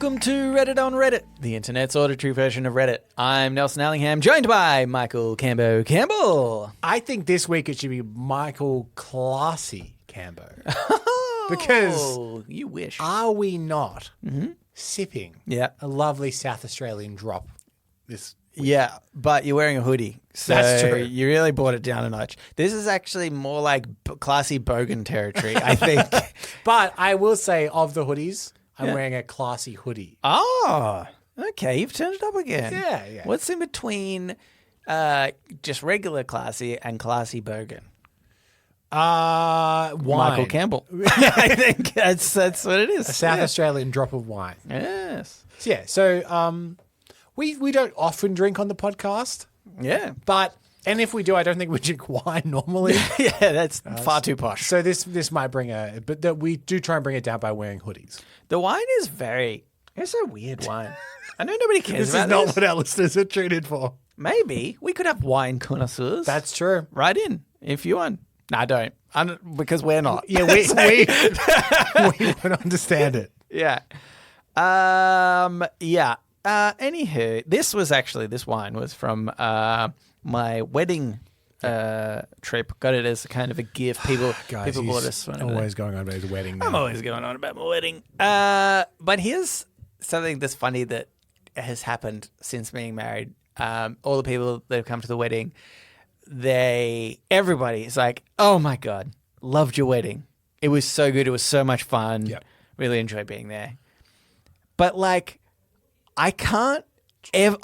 Welcome to Reddit on Reddit, the internet's auditory version of Reddit. I'm Nelson Allingham, joined by Michael Cambo Campbell. I think this week it should be Michael Classy Cambo. Because you wish. are we not sipping Yeah. a lovely South Australian drop this week? Yeah, but you're wearing a hoodie. So That's true. You really brought it down a notch. This is actually more like classy bogan territory, I think. But I will say, of the hoodies, I'm Yeah. wearing a classy hoodie. Oh, okay. You've turned it up again. Yeah. What's in between just regular classy and classy bogan? Wine. Michael Campbell. I think that's what it is. A South Australian drop of wine. Yes. So we don't often drink on the podcast, Yeah. and if we do, I don't think we drink wine normally. Yeah, that's far too posh. So this might bring we do try and bring it down by wearing hoodies. The wine is it's a weird wine. I know nobody cares This about is not this. what our listeners are treated for. Maybe we could have wine connoisseurs. That's true. Right in if you want. No, I don't. Because we're not. Yeah, we won't understand it. Yeah. Yeah. Anywho, this wine was from my wedding trip. Got it as a kind of a gift. People bought us one. Always going on about his wedding. I'm always going on about my wedding. But here's something that's funny that has happened since being married. All the people that have come to the wedding, everybody is like, oh my God, loved your wedding. It was so good. It was so much fun. Yep. Really enjoyed being there. But like, I can't You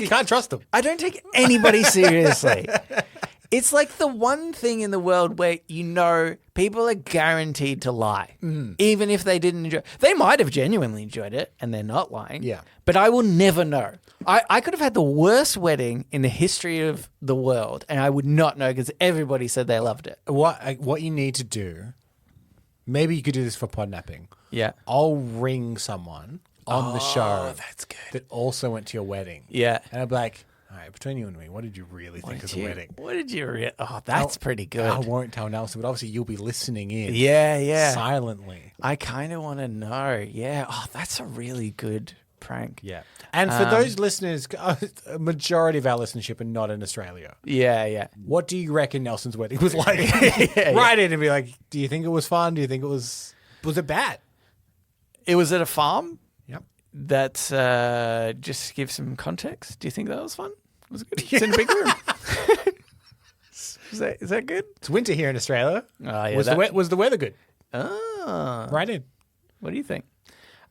can't trust them. I don't take anybody seriously. It's like the one thing in the world where people are guaranteed to lie, even if they didn't enjoy it. They might have genuinely enjoyed it and they're not lying. Yeah. But I will never know. I could have had the worst wedding in the history of the world and I would not know because everybody said they loved it. What you need to do, maybe you could do this for Podnapping. Yeah. I'll ring someone on the show that's good. that also went to your wedding. Yeah. And I'll be like, all right, between you and me, what did you really think of the wedding? What did you Oh, that's pretty good. I won't tell Nelson, but obviously you'll be listening in. Yeah. Silently. I kind of want to know. Yeah. Oh, that's a really good prank. Yeah. And for those listeners, a majority of our listenership are not in Australia. Yeah. What do you reckon Nelson's wedding was like? Write in and be like, do you think it was fun? Do you think it was it bad? It was at a farm. Yep. That just give some context. Do you think that was fun? Was it good? It's in a big room. Is that good? It's winter here in Australia. Oh, yeah, Was the weather good? Oh. Right in. What do you think?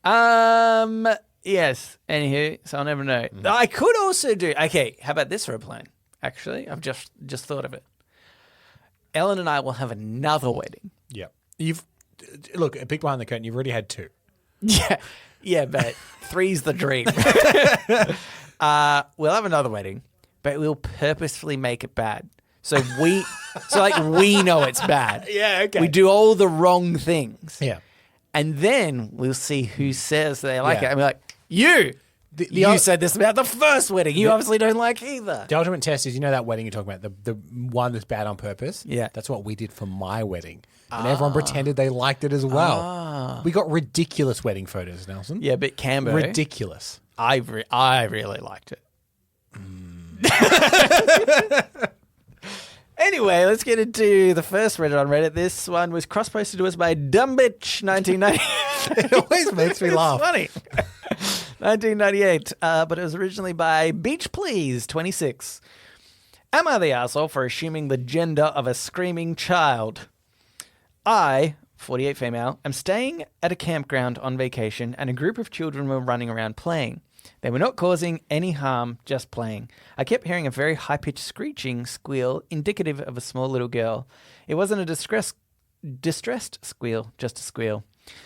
Yes. Anywho, so I'll never know. I could also do. Okay, how about this for a plan? Actually, I've just thought of it. Ellen and I will have another wedding. Yeah. Look, a peek behind the curtain. You've already had 2. Yeah, but 3's the dream. We'll have another wedding, but we'll purposefully make it bad. So we know it's bad. Yeah, okay. We do all the wrong things. Yeah. And then we'll see who says they like Yeah. it. And we're like, you said this about the first wedding. You obviously don't like either. The ultimate test is, that wedding you're talking about, the one that's bad on purpose? Yeah. That's what we did for my wedding. And everyone pretended they liked it as well. We got ridiculous wedding photos, Nelson. Yeah, but Cambo, Ridiculous. I really liked it. Anyway, let's get into the first Reddit on Reddit. This one was cross-posted to us by Dumbitch 1990. It always makes me laugh. It's funny. 1998, but it was originally by Beach Please 26. Am I the asshole for assuming the gender of a screaming child? I, 48 female, am staying at a campground on vacation and a group of children were running around playing. They were not causing any harm, just playing. I kept hearing a very high-pitched screeching squeal indicative of a small little girl. It wasn't a distressed squeal, just a squeal.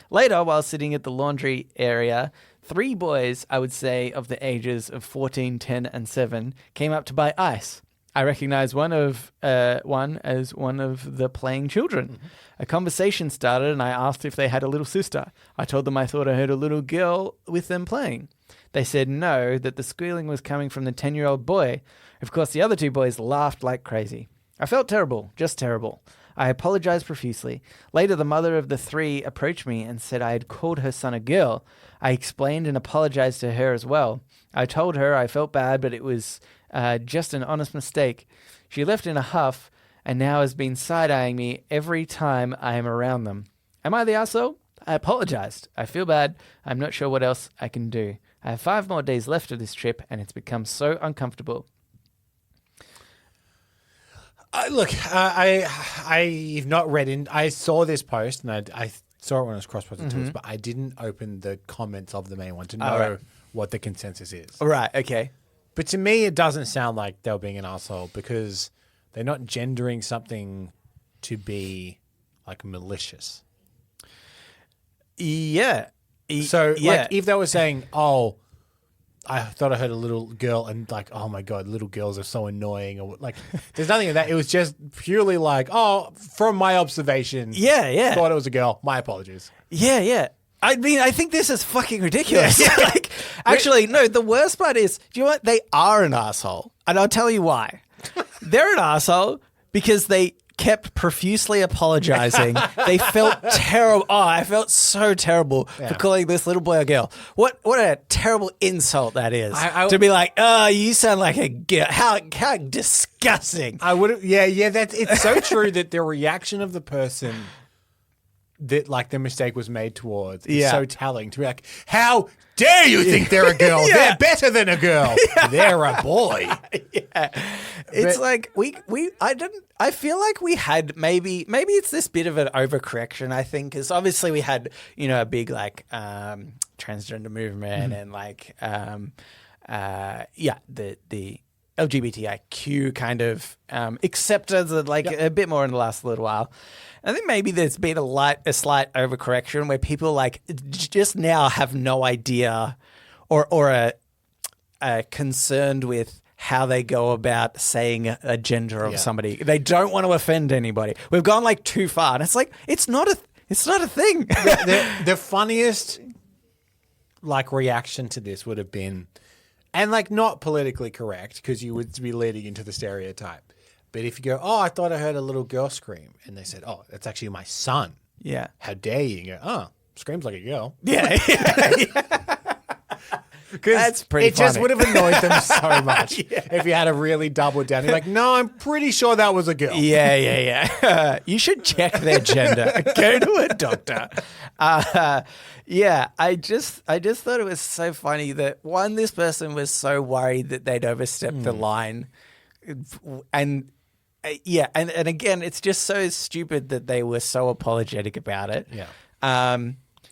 Later, while sitting at the laundry area, 3 boys, I would say of the ages of 14, 10, and 7, came up to buy ice. I recognized one as one of the playing children. Mm-hmm. A conversation started and I asked if they had a little sister. I told them I thought I heard a little girl with them playing. They said no, that the squealing was coming from the 10-year-old boy. Of course, the other 2 boys laughed like crazy. I felt terrible, just terrible. I apologized profusely. Later, the mother of the 3 approached me and said I had called her son a girl. I explained and apologized to her as well. I told her I felt bad, but it was just an honest mistake. She left in a huff and now has been side-eyeing me every time I am around them. Am I the arsehole? I apologized. I feel bad. I'm not sure what else I can do. I have 5 more days left of this trip, and it's become so uncomfortable. I've not read in. I saw this post, and I saw it when I was cross-posting tools, but I didn't open the comments of the main one to know what the consensus is. Right, okay. But to me, it doesn't sound like they're being an asshole because they're not gendering something to be like malicious. Yeah. So, like, if they were saying, "Oh, I thought I heard a little girl," and like, "Oh my god, little girls are so annoying," or like, there's nothing in that. It was just purely like, "Oh, from my observation, thought it was a girl. My apologies." Yeah. I mean, I think this is fucking ridiculous. Like, actually, no. The worst part is, do you know what? They are an asshole, and I'll tell you why. They're an asshole because they kept profusely apologizing. They felt terrible. Oh, I felt so terrible for calling this little boy a girl. What a terrible insult that is. To be like, oh, you sound like a girl. How disgusting. I would have. Yeah. It's so true that the reaction of the person that like the mistake was made towards is so telling. To be like, how dare you think they're a girl? They're better than a girl. They're a boy. It's like I feel like we had maybe it's this bit of an overcorrection, I think, because obviously we had, a big like transgender movement and like the LGBTIQ kind of acceptance like a bit more in the last little while. I think maybe there's been a slight overcorrection where people like just now have no idea or are concerned with how they go about saying a gender of somebody. They don't want to offend anybody. We've gone like too far, and it's like it's not a thing. The funniest like reaction to this would have been, and like not politically correct because you would be leading into the stereotype. But if you go, oh, I thought I heard a little girl scream, and they said, oh, that's actually my son. Yeah. How dare you? And you go, oh, screams like a girl. Yeah. That's pretty It funny. just would have annoyed them so much if you had to really double it down. You're like, no, I'm pretty sure that was a girl. Yeah. You should check their gender. Go to a doctor. I just thought it was so funny that, one, this person was so worried that they'd overstepped the line. And again, it's just so stupid that they were so apologetic about it. Yeah.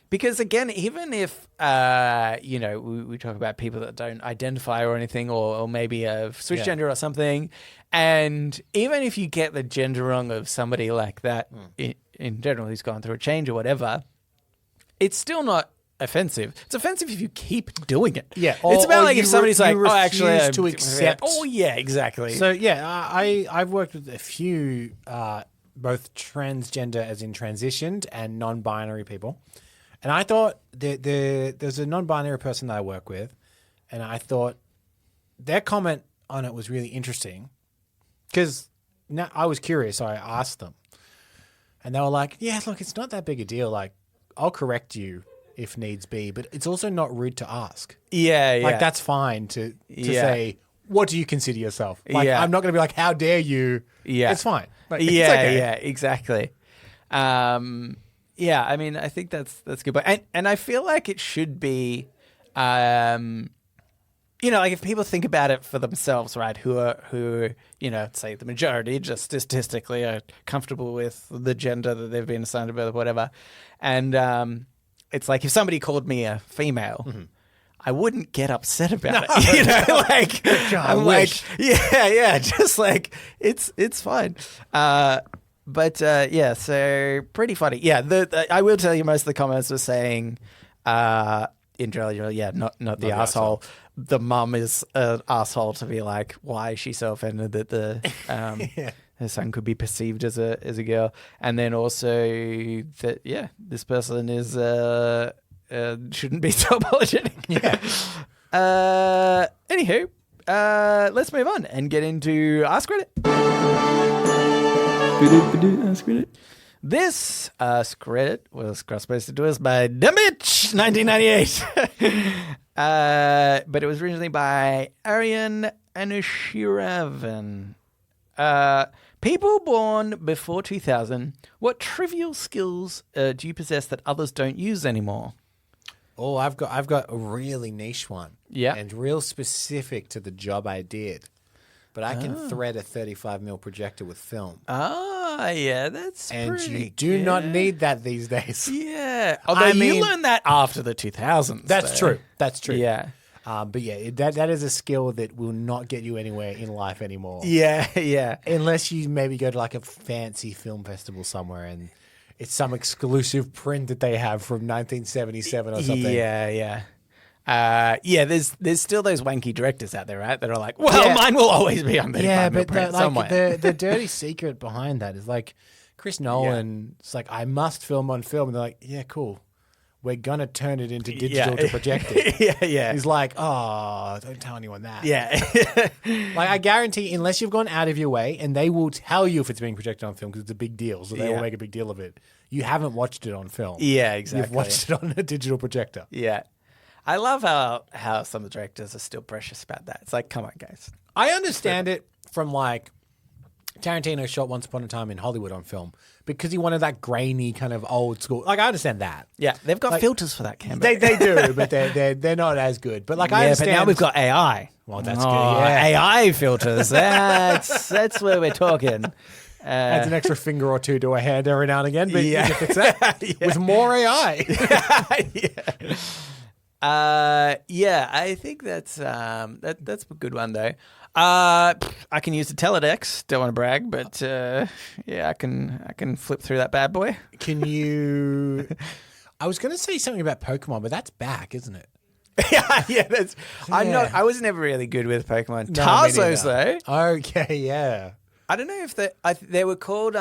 Because again, even if we talk about people that don't identify or anything, or maybe have switched gender or something, and even if you get the gender wrong of somebody like that in general who's gone through a change or whatever, it's still not offensive. It's offensive if you keep doing it. Yeah. It's about like if somebody's like, oh, actually, to accept. Oh, yeah, exactly. So I've worked with a few both transgender, as in transitioned, and non-binary people. And I thought there's a non-binary person that I work with, and I thought their comment on it was really interesting because now I was curious, so I asked them. And they were like, yeah, look, it's not that big a deal. Like, I'll correct you if needs be, but it's also not rude to ask. Yeah. Like, that's fine to say, what do you consider yourself? Like, I'm not going to be like, how dare you? Yeah. It's fine. Like, it's okay. Yeah, exactly. I mean, I think that's a good point. And I feel like it should be, like if people think about it for themselves, right, who say the majority just statistically are comfortable with the gender that they've been assigned or whatever. And it's like if somebody called me a female, I wouldn't get upset about it. Like, I'm like, just like it's fine. So pretty funny. Yeah, I will tell you, most of the comments were saying, in general, not the asshole. The mum is an asshole to be like, why is she so offended that the her son could be perceived as a girl, and then also that this person is shouldn't be so apologetic. Anywho, let's move on and get into Ask Reddit. Ask Reddit. This Ask Reddit was cross-posted to us by Damage 1998. But it was originally by Aryan Anushiravan. People born before 2000, what trivial skills do you possess that others don't use anymore? Oh, I've got a really niche one. Yeah. And real specific to the job I did. But I can thread a 35mm projector with film. Ah, yeah, that's And pretty you do not good. need that these days. Yeah. Although I you mean- learned that after the 2000s. That's though. true. That's true. Yeah. But yeah, that is a skill that will not get you anywhere in life anymore. Yeah, yeah. Unless you maybe go to like a fancy film festival somewhere and it's some exclusive print that they have from 1977 or something. Yeah, yeah. Yeah, there's still those wanky directors out there, right? That are like, well, Yeah. mine will always be on 35 Yeah, mil but print somewhere. the dirty secret behind that is like Chris Nolan. It's like, I must film on film. And they're like, yeah, cool. We're going to turn it into digital to project it. Yeah, yeah. He's like, oh, don't tell anyone that. Yeah. Like, I guarantee, unless you've gone out of your way, and they will tell you if it's being projected on film because it's a big deal, so they will make a big deal of it. You haven't watched it on film. Yeah, exactly. You've watched it on a digital projector. Yeah. I love how some of the directors are still precious about that. It's like, come on, guys. I understand it from like Tarantino shot Once Upon a Time in Hollywood on film because he wanted that grainy kind of old school. Like, I understand that. Yeah, they've got filters for that, Campbell. They do, but they're not as good. But like, I understand. but now we've got AI. Well, that's good. Yeah. AI filters. That's where we're talking. Adds an extra finger or two to a hand every now and again, but Yeah. you can fix that with more AI. Yeah, I think that's a good one though. I can use the teledex. Don't want to brag, but yeah, I can flip through that bad boy. Can you? I was going to say something about Pokemon, but that's back, isn't it? Yeah, that's. Yeah. I was never really good with Pokemon. No, me Tarzos neither. though. Okay, yeah. I don't know if they were called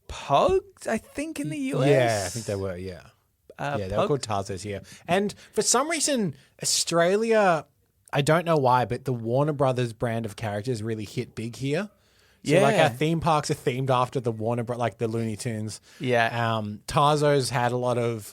Pogs. I think in the US. Yeah, I think they were. Yeah, yeah, they were called Tarzos here. And for some reason, Australia, I don't know why, but the Warner Brothers brand of characters really hit big here. So like Yeah. our theme parks are themed after the like the Looney Tunes. Yeah. Tarzos had a lot of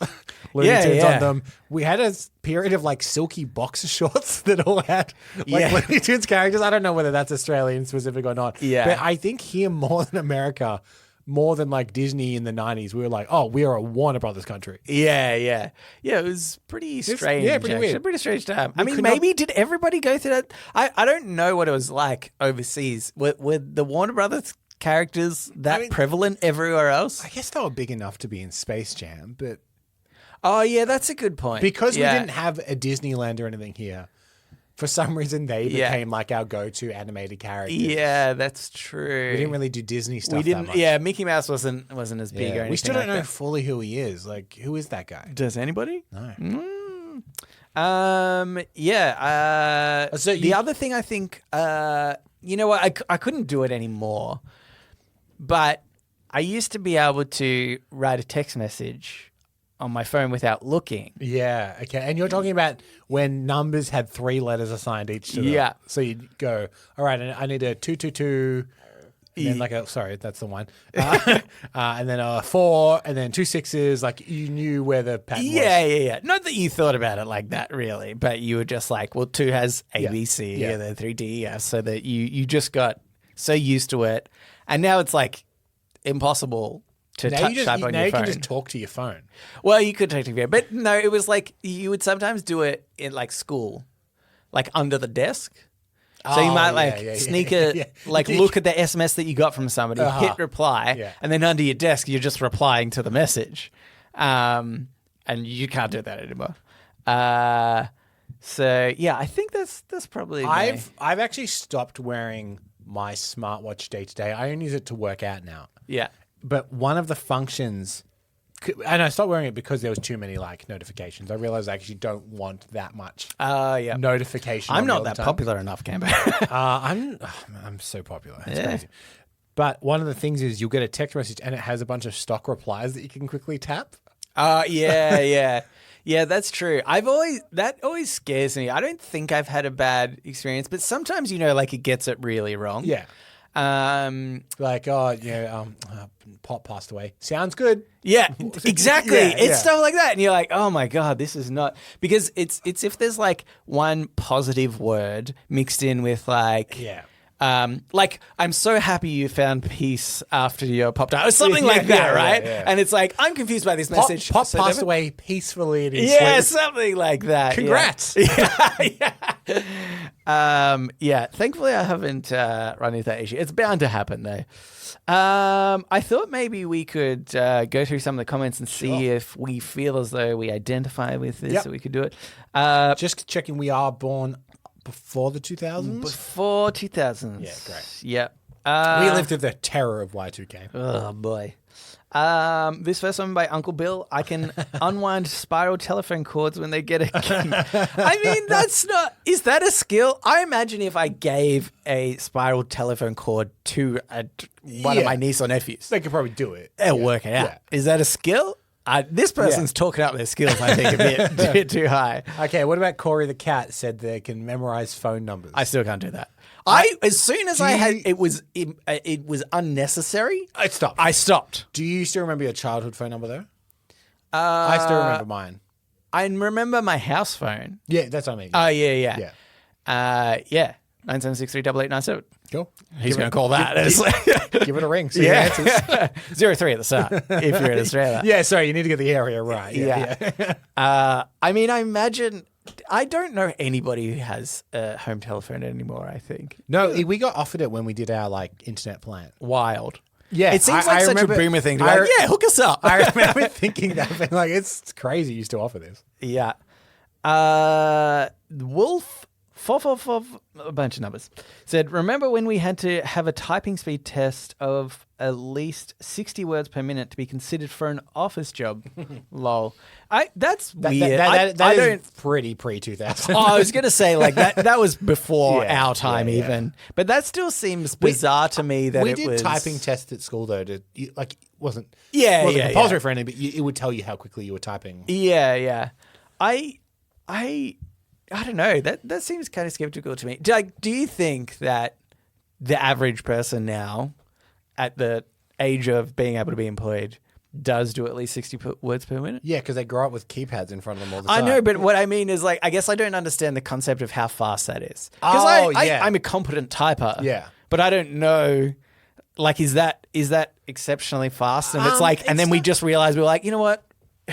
Looney Yeah, Tunes yeah. on them. We had a period of like silky boxer shorts that all had like Yeah. Looney Tunes characters. I don't know whether that's Australian specific or not. Yeah. But I think here more than America, more than like Disney in the 90s, we were like, oh, we are a Warner Brothers country. Yeah. It was pretty strange. yeah, pretty actually. weird. Pretty strange time. I mean, could not- maybe did everybody go through that? I don't know what it was like overseas. Were the Warner Brothers characters that prevalent everywhere else? I guess they were big enough to be in Space Jam, but Oh yeah, that's a good point. because Yeah. we didn't have a Disneyland or anything here, for some reason they Yeah. became like our go-to animated characters. Yeah, that's true. We didn't really do Disney stuff We that didn't. much. Yeah, Mickey Mouse wasn't as big. Or Yeah. anything We still don't like know that. fully who he is. Like, who is that guy? Does anybody? No. Yeah. So the you- other thing I think, you know what? I couldn't do it anymore, but I used to be able to write a text message on my phone without looking. Yeah, okay. And you're talking about when numbers had 3 letters assigned each to them. Yeah. So you'd go, all right, I need a 222, and then like sorry, that's the one. And then a 4, and then 2 6s. Like, you knew where the pattern was. Yeah. Not that you thought about it like that, really, but you were just like, well, 2 has A, B, C, Yeah. and then 3, D, E, F, so that you just got so used to it. And now it's like impossible to Now type you on now your you phone. can just talk to your phone. Well, you could technically, but no, it was like you would sometimes do it in like school, like under the desk. So you Oh, might yeah, like yeah, sneak yeah, a yeah. like look at the SMS that you got from somebody, hit reply, Yeah. and then under your desk you're just replying to the message, and you can't do that anymore. So yeah, I think that's probably I've actually stopped wearing my smartwatch day to day. I only use it to work out now. yeah. But one of the functions, and I stopped wearing it because there was too many like notifications. I realized I actually don't want that much Yeah. notification. I'm on me all not the that time. popular enough, Campbell. I'm so popular. It's crazy. But one of the things is you'll get a text message and it has a bunch of stock replies that you can quickly tap. Yeah. Yeah, that's true. That always scares me. I don't think I've had a bad experience, but sometimes, like it gets it really wrong. Yeah. Like, Pop passed away. Sounds good. Yeah, exactly. Yeah, It's yeah. stuff like that, and you're like, oh my god, this is not, because it's if there's like one positive word mixed in with like, Yeah. like, I'm so happy you found peace after your pop down, or something Yeah, like that, yeah, right? yeah. And it's like, I'm confused by this Pop, message. Pop So passed never- away peacefully in his Yeah, sleep. something like that. Congrats. Yeah. Yeah. Thankfully, I haven't run into that issue. It's bound to happen, though. I thought maybe we could go through some of the comments and see if we feel as though we identify with this, Yep. so we could do it. Just checking, we are born before the 2000s. Before 2000s. Yeah, great. Yep. We lived through the terror of Y2K. Oh, boy. This first one by Uncle Bill. I can unwind spiral telephone cords when they get a king. I mean, that's not... Is that a skill? I imagine if I gave a spiral telephone cord to one of my niece or nephews, They could probably do it. they'll work it out. Yeah. Is that a skill? This person's talking up their skills, I think, a bit too high. Okay, what about Corey the cat said they can memorize phone numbers? I still can't do that. As soon as I had... It was unnecessary. It stopped. I stopped. Do you still remember your childhood phone number, though? I still remember mine. I remember my house phone. Yeah, that's what I mean. Oh, yeah. Yeah. Yeah. 976388897. Cool. He's going to call that. Give it a ring. See yeah. Yeah. 03 at the start, if you're in Australia. Yeah, sorry, you need to get the area right. Yeah. I mean, I imagine... I don't know anybody who has a home telephone anymore, I think. No, we got offered it when we did our, internet plan. Wild. Yeah. It seems like such remember, a boomer thing to be like, yeah, hook us up. I remember thinking that, being like, it's crazy you still offer this. Yeah. Wolf 444, a bunch of numbers, said, remember when we had to have a typing speed test of at least 60 words per minute to be considered for an office job? Lol. That's weird. That is pretty pre-2000. Oh, I was going to say, like, that was before Yeah, our time yeah. even. But that still seems bizarre to me that we it did was... typing tests at school, though. Wasn't Yeah, compulsory for anything, but it would tell you how quickly you were typing. Yeah. I don't know. That seems kind of skeptical to me. Do you think that the average person now, at the age of being able to be employed, does do at least 60 words per minute? Yeah, because they grow up with keypads in front of them all the time. I know, but what I mean is, like, I guess I don't understand the concept of how fast that is. Because I'm a competent typer. Yeah. But I don't know, like, is that exceptionally fast? And it's like, and then we just realize we're like, you know what?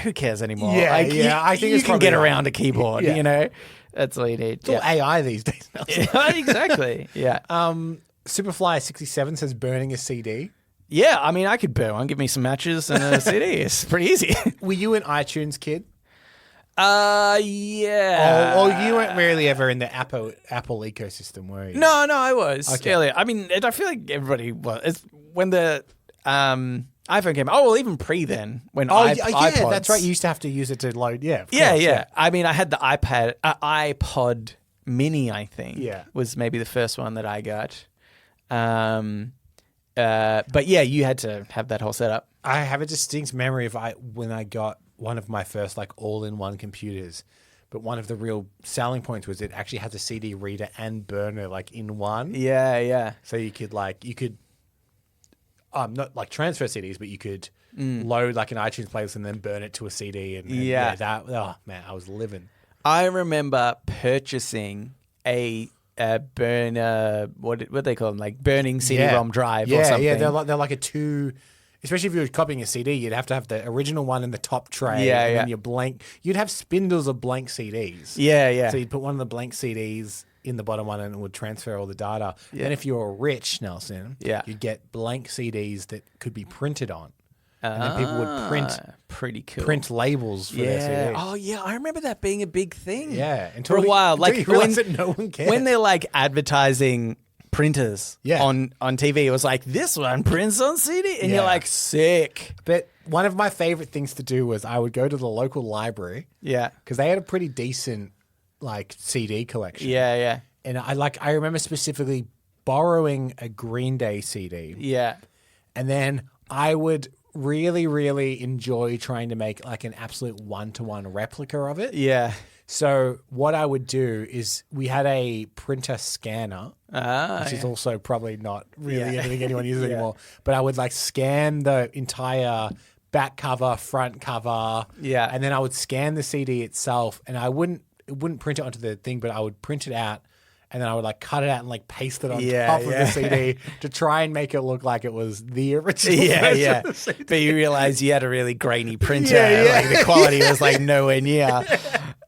Who cares anymore? Yeah, like, I think you it's can probably get right. around a keyboard, Yeah. you know? That's all you need. It's all AI these days. Exactly. Yeah. Superfly67 says burning a CD. Yeah, I mean, I could burn one. Give me some matches and a CD. It's pretty easy. Were you an iTunes kid? Yeah. Or you weren't really ever in the Apple ecosystem, were you? No, I was Okay. earlier. I mean, I feel like everybody was. It's when the iPhone came out. Oh, well, even pre then, when iPods. That's right. You used to have to use it to load. Yeah, of Yeah. course, I mean, I had the iPod Mini, I think. Yeah. Was maybe the first one that I got. But yeah, you had to have that whole setup. I have a distinct memory of when I got one of my first all-in-one computers. But one of the real selling points was it actually has a CD reader and burner in one. Yeah. So you could not transfer CDs, but you could load an iTunes playlist and then burn it to a CD. And oh man, I was living. I remember purchasing a burner, what do they call them? Burning CD-ROM drive or something. Yeah, they're like a two. Especially if you were copying a CD, you'd have to have the original one in the top tray. And then your blank. You'd have spindles of blank CDs. Yeah. So you'd put one of the blank CDs in the bottom one and it would transfer all the data. Then if you were rich, Nelson, you'd get blank CDs that could be printed on. And then people would print labels for their CDs. Oh, yeah. I remember that being a big thing. Yeah. For a while. Until you realize that no one cares. When they're advertising printers on TV, it was this one prints on CD. And you're sick. But one of my favorite things to do was I would go to the local library. Yeah. Because they had a pretty decent CD collection. Yeah. And I remember specifically borrowing a Green Day CD. Yeah. And then I would really, really enjoy trying to make an absolute one-to-one replica of it. Yeah. So what I would do is we had a printer scanner, which is also probably not really anything anyone uses anymore. But I would like scan the entire back cover, front cover, and then I would scan the CD itself, and it wouldn't print it onto the thing, but I would print it out, and then I would like cut it out and like paste it on top of the CD to try and make it look like it was the original version of the CD. But you realize you had a really grainy printer. Like the quality was like nowhere near.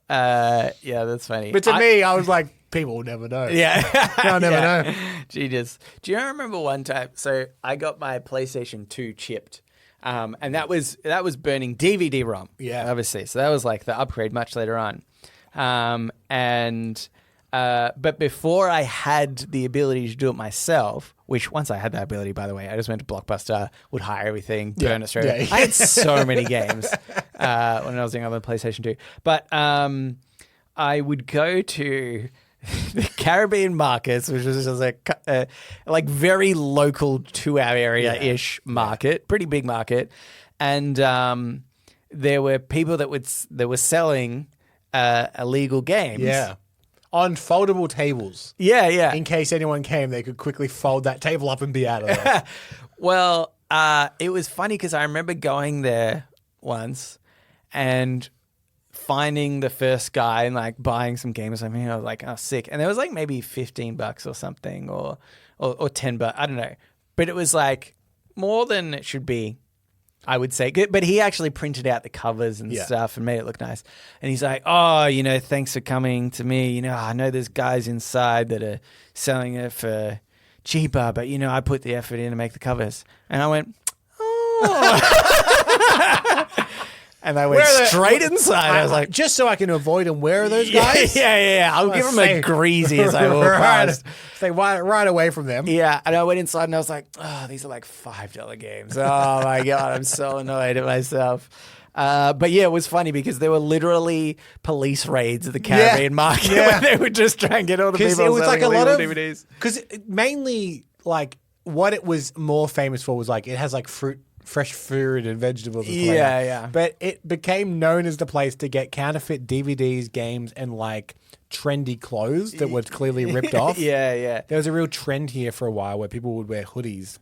That's funny. But to me, I was like, people will never know. They'll never know. Genius. Do you remember one time? So I got my PlayStation 2 chipped. And that was burning DVD-ROM. Yeah. Obviously. So that was like the upgrade much later on. But before I had the ability to do it myself, which once I had that ability, by the way, I just went to Blockbuster, would hire everything, burn it straight away. I had so many games when I was young on the PlayStation 2. But I would go to the Caribbean markets, which was just a like very local to our area-ish market, pretty big market. And there were people that were selling illegal games. Yeah. On foldable tables. Yeah. In case anyone came, they could quickly fold that table up and be out of there. Well, it was funny because I remember going there once and finding the first guy and like buying some games or something. I was like, oh, sick. And there was like maybe $15 or something or $10. I don't know. But it was like more than it should be, I would say. But he actually printed out the covers and stuff and made it look nice. And he's like, oh, thanks for coming to me. I know there's guys inside that are selling it for cheaper, but, I put the effort in to make the covers. And I went, oh. And I went straight inside. I was like, just so I can avoid them, where are those guys? Yeah. I'll give them a greasy as I walk past. Stay right away from them. Yeah. And I went inside and I was like, oh, these are like $5 games. Oh my God. I'm so annoyed at myself. But yeah, it was funny because there were literally police raids at the Caribbean market where they would just try and get all the people it was selling like a lot of DVDs. Because mainly like what it was more famous for was like it has like fresh fruit and vegetables. Yeah. But it became known as the place to get counterfeit DVDs, games, and like trendy clothes that were clearly ripped off. Yeah. There was a real trend here for a while where people would wear hoodies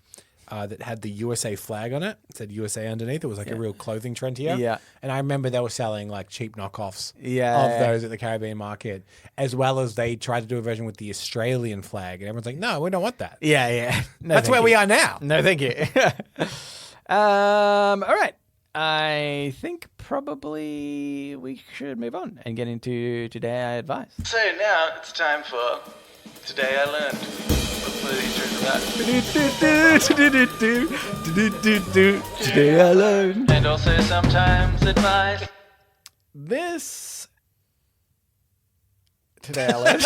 that had the USA flag on it. It said USA underneath. It was like a real clothing trend here. Yeah. And I remember they were selling like cheap knockoffs of those at the Caribbean market, as well as they tried to do a version with the Australian flag. And everyone's like, no, we don't want that. Yeah. No, that's where we are now. No, thank you. All right. I think probably we should move on and get into Today I Advise. So now it's time for Today I Learned. Today I Learned. And also sometimes advice. This Today I Learned.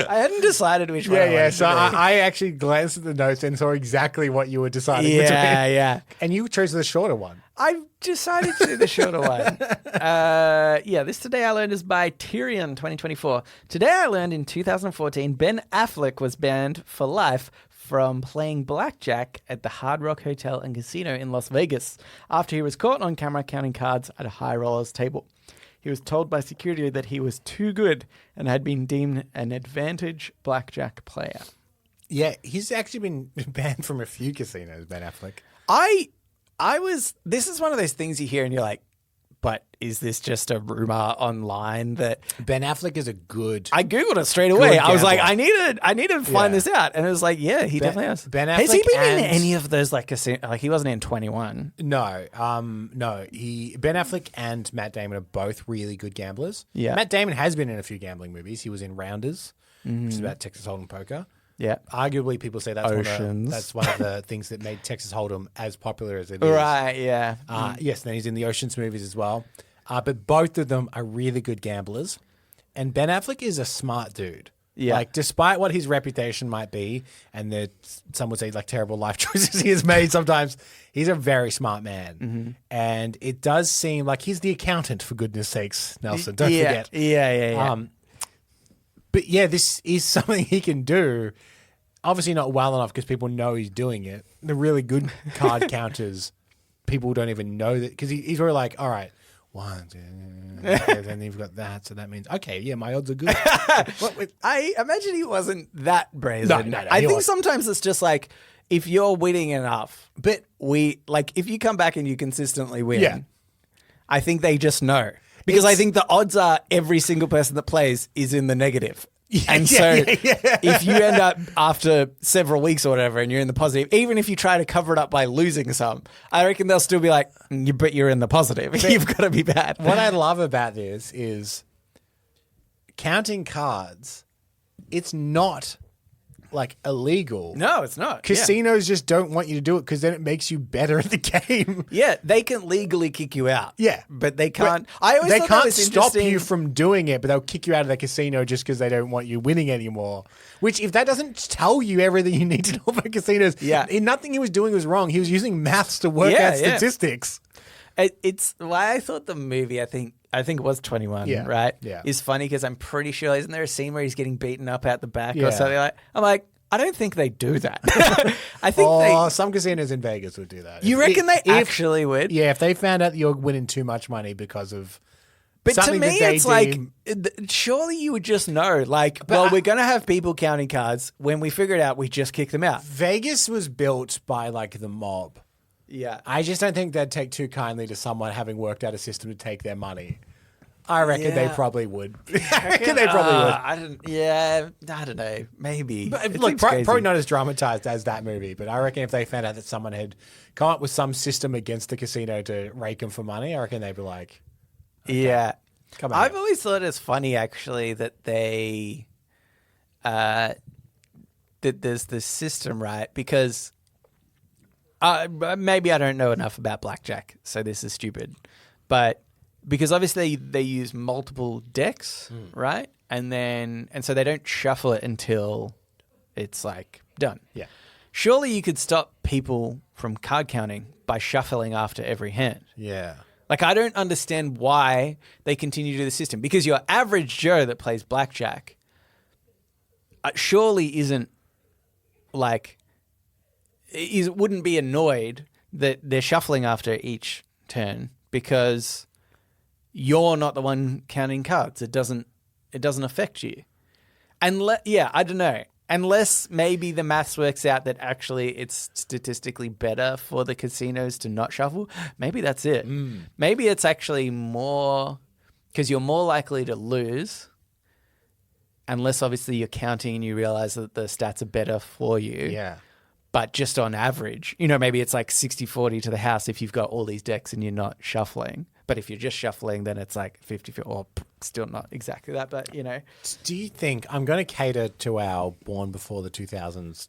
I hadn't decided which one. So I actually glanced at the notes and saw exactly what you were deciding between. Yeah. And you chose the shorter one. I decided to do the shorter one. This Today I Learned is by Tyrion 2024. Today I learned in 2014, Ben Affleck was banned for life from playing blackjack at the Hard Rock Hotel and Casino in Las Vegas after he was caught on camera counting cards at a high rollers table. He was told by security that he was too good and had been deemed an advantage blackjack player. Yeah, he's actually been banned from a few casinos, Ben Affleck. This is one of those things you hear and you're like, but is this just a rumor online that Ben Affleck is a good? I googled it straight away. I was like, I need to find this out, and it was like, yeah, he definitely has. Ben Affleck has he been in any of those like he wasn't in 21? No. Ben Affleck and Matt Damon are both really good gamblers. Yeah, Matt Damon has been in a few gambling movies. He was in Rounders, which is about Texas Hold'em poker. Yeah, arguably people say that's one of the things that made Texas Hold'em as popular as it is. Right. Yeah. Yes. Then he's in the Ocean's movies as well. But both of them are really good gamblers, and Ben Affleck is a smart dude. Yeah. Like, despite what his reputation might be, and that some would say like terrible life choices he has made sometimes, he's a very smart man. Mm-hmm. And it does seem like he's the accountant, for goodness sakes, Nelson. Don't forget. Yeah. But yeah, this is something he can do. Obviously not well enough because people know he's doing it. The really good card counters, people don't even know that, because he's really like, all right, 1, 2, okay, then you've got that, so that means okay, yeah, my odds are good. I imagine he wasn't that brazen. No, I he think wasn't. sometimes it's just like if you're winning enough, but if you come back and you consistently win, Yeah. I think they just know. Because I think the odds are every single person that plays is in the negative. If you end up after several weeks or whatever and you're in the positive, even if you try to cover it up by losing some, I reckon they'll still be like, but you're in the positive. You've got to be bad. What I love about this is counting cards. It's not like illegal. No, it's not. Casinos just don't want you to do it because then it makes you better at the game. Yeah, they can legally kick you out. Yeah. But they can't. They can't stop you from doing it, but they'll kick you out of the casino just because they don't want you winning anymore. Which, if that doesn't tell you everything you need to know about casinos, nothing he was doing was wrong. He was using maths to work out statistics. It's why I thought the movie, I think it was 21, right? Yeah. Is funny because I'm pretty sure, isn't there a scene where he's getting beaten up out the back or something like? I'm like, I don't think they do that. I think some casinos in Vegas would do that. You reckon they actually would? Yeah, if they found out that you're winning too much money because of. But to something me, that they it's like, deem- surely you would just know. Like, we're going to have people counting cards. When we figure it out, we just kick them out. Vegas was built by like the mob. Yeah. I just don't think they'd take too kindly to someone having worked out a system to take their money. I reckon they probably would. I reckon they probably would. I don't know. Maybe. But look, probably not as dramatized as that movie, but I reckon if they found out that someone had come up with some system against the casino to rake them for money, I reckon they'd be like, okay, yeah. come on. I've always thought it's funny, actually, that they, that there's this system, right? Because maybe I don't know enough about blackjack, so this is stupid. But because obviously they use multiple decks, right? And so they don't shuffle it until it's like done. Yeah. Surely you could stop people from card counting by shuffling after every hand. Yeah. Like, I don't understand why they continue to do the system. Because your average Joe that plays blackjack surely isn't like, wouldn't be annoyed that they're shuffling after each turn because you're not the one counting cards. It doesn't affect you. I don't know. Unless maybe the maths works out that actually it's statistically better for the casinos to not shuffle. Maybe that's it. Maybe it's actually more because you're more likely to lose unless obviously you're counting and you realize that the stats are better for you. Yeah. But just on average, maybe it's like 60-40 to the house if you've got all these decks and you're not shuffling. But if you're just shuffling, then it's like 50-50, or still not exactly that, but Do you think, I'm going to cater to our born before the 2000s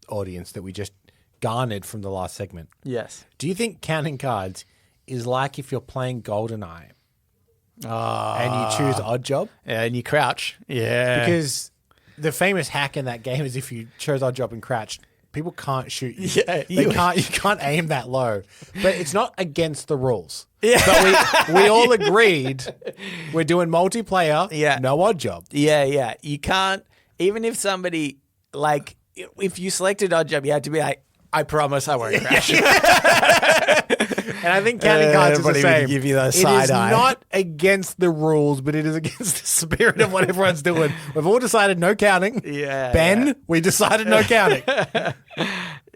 audience that we just garnered from the last segment. Yes. Do you think counting cards is like if you're playing GoldenEye and you choose odd job? Yeah, and you crouch. Yeah. Because the famous hack in that game is if you chose odd job and crouched, people can't shoot you. Yeah, you can't aim that low. But it's not against the rules. Yeah. But we all agreed we're doing multiplayer, no odd job. Yeah. You can't, even if somebody, like, if you selected odd job, you had to be like, I promise I won't crash. And I think counting cards is the same. Give you the it side is eye. not against the rules, but it is against the spirit of what everyone's doing. We've all decided no counting. Yeah. Ben, we decided no counting.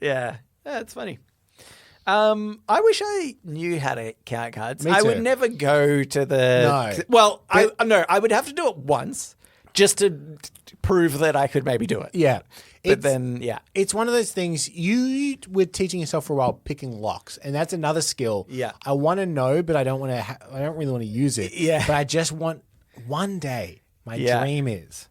Yeah. It's funny. I wish I knew how to count cards. Me I too. would never go to the... No. Well, I would have to do it once just to prove that I could maybe do it. Yeah. But then. It's one of those things you were teaching yourself for a while picking locks, and that's another skill. Yeah. I want to know, but I don't want to. I don't really want to use it. Yeah. But I just want one day. My dream is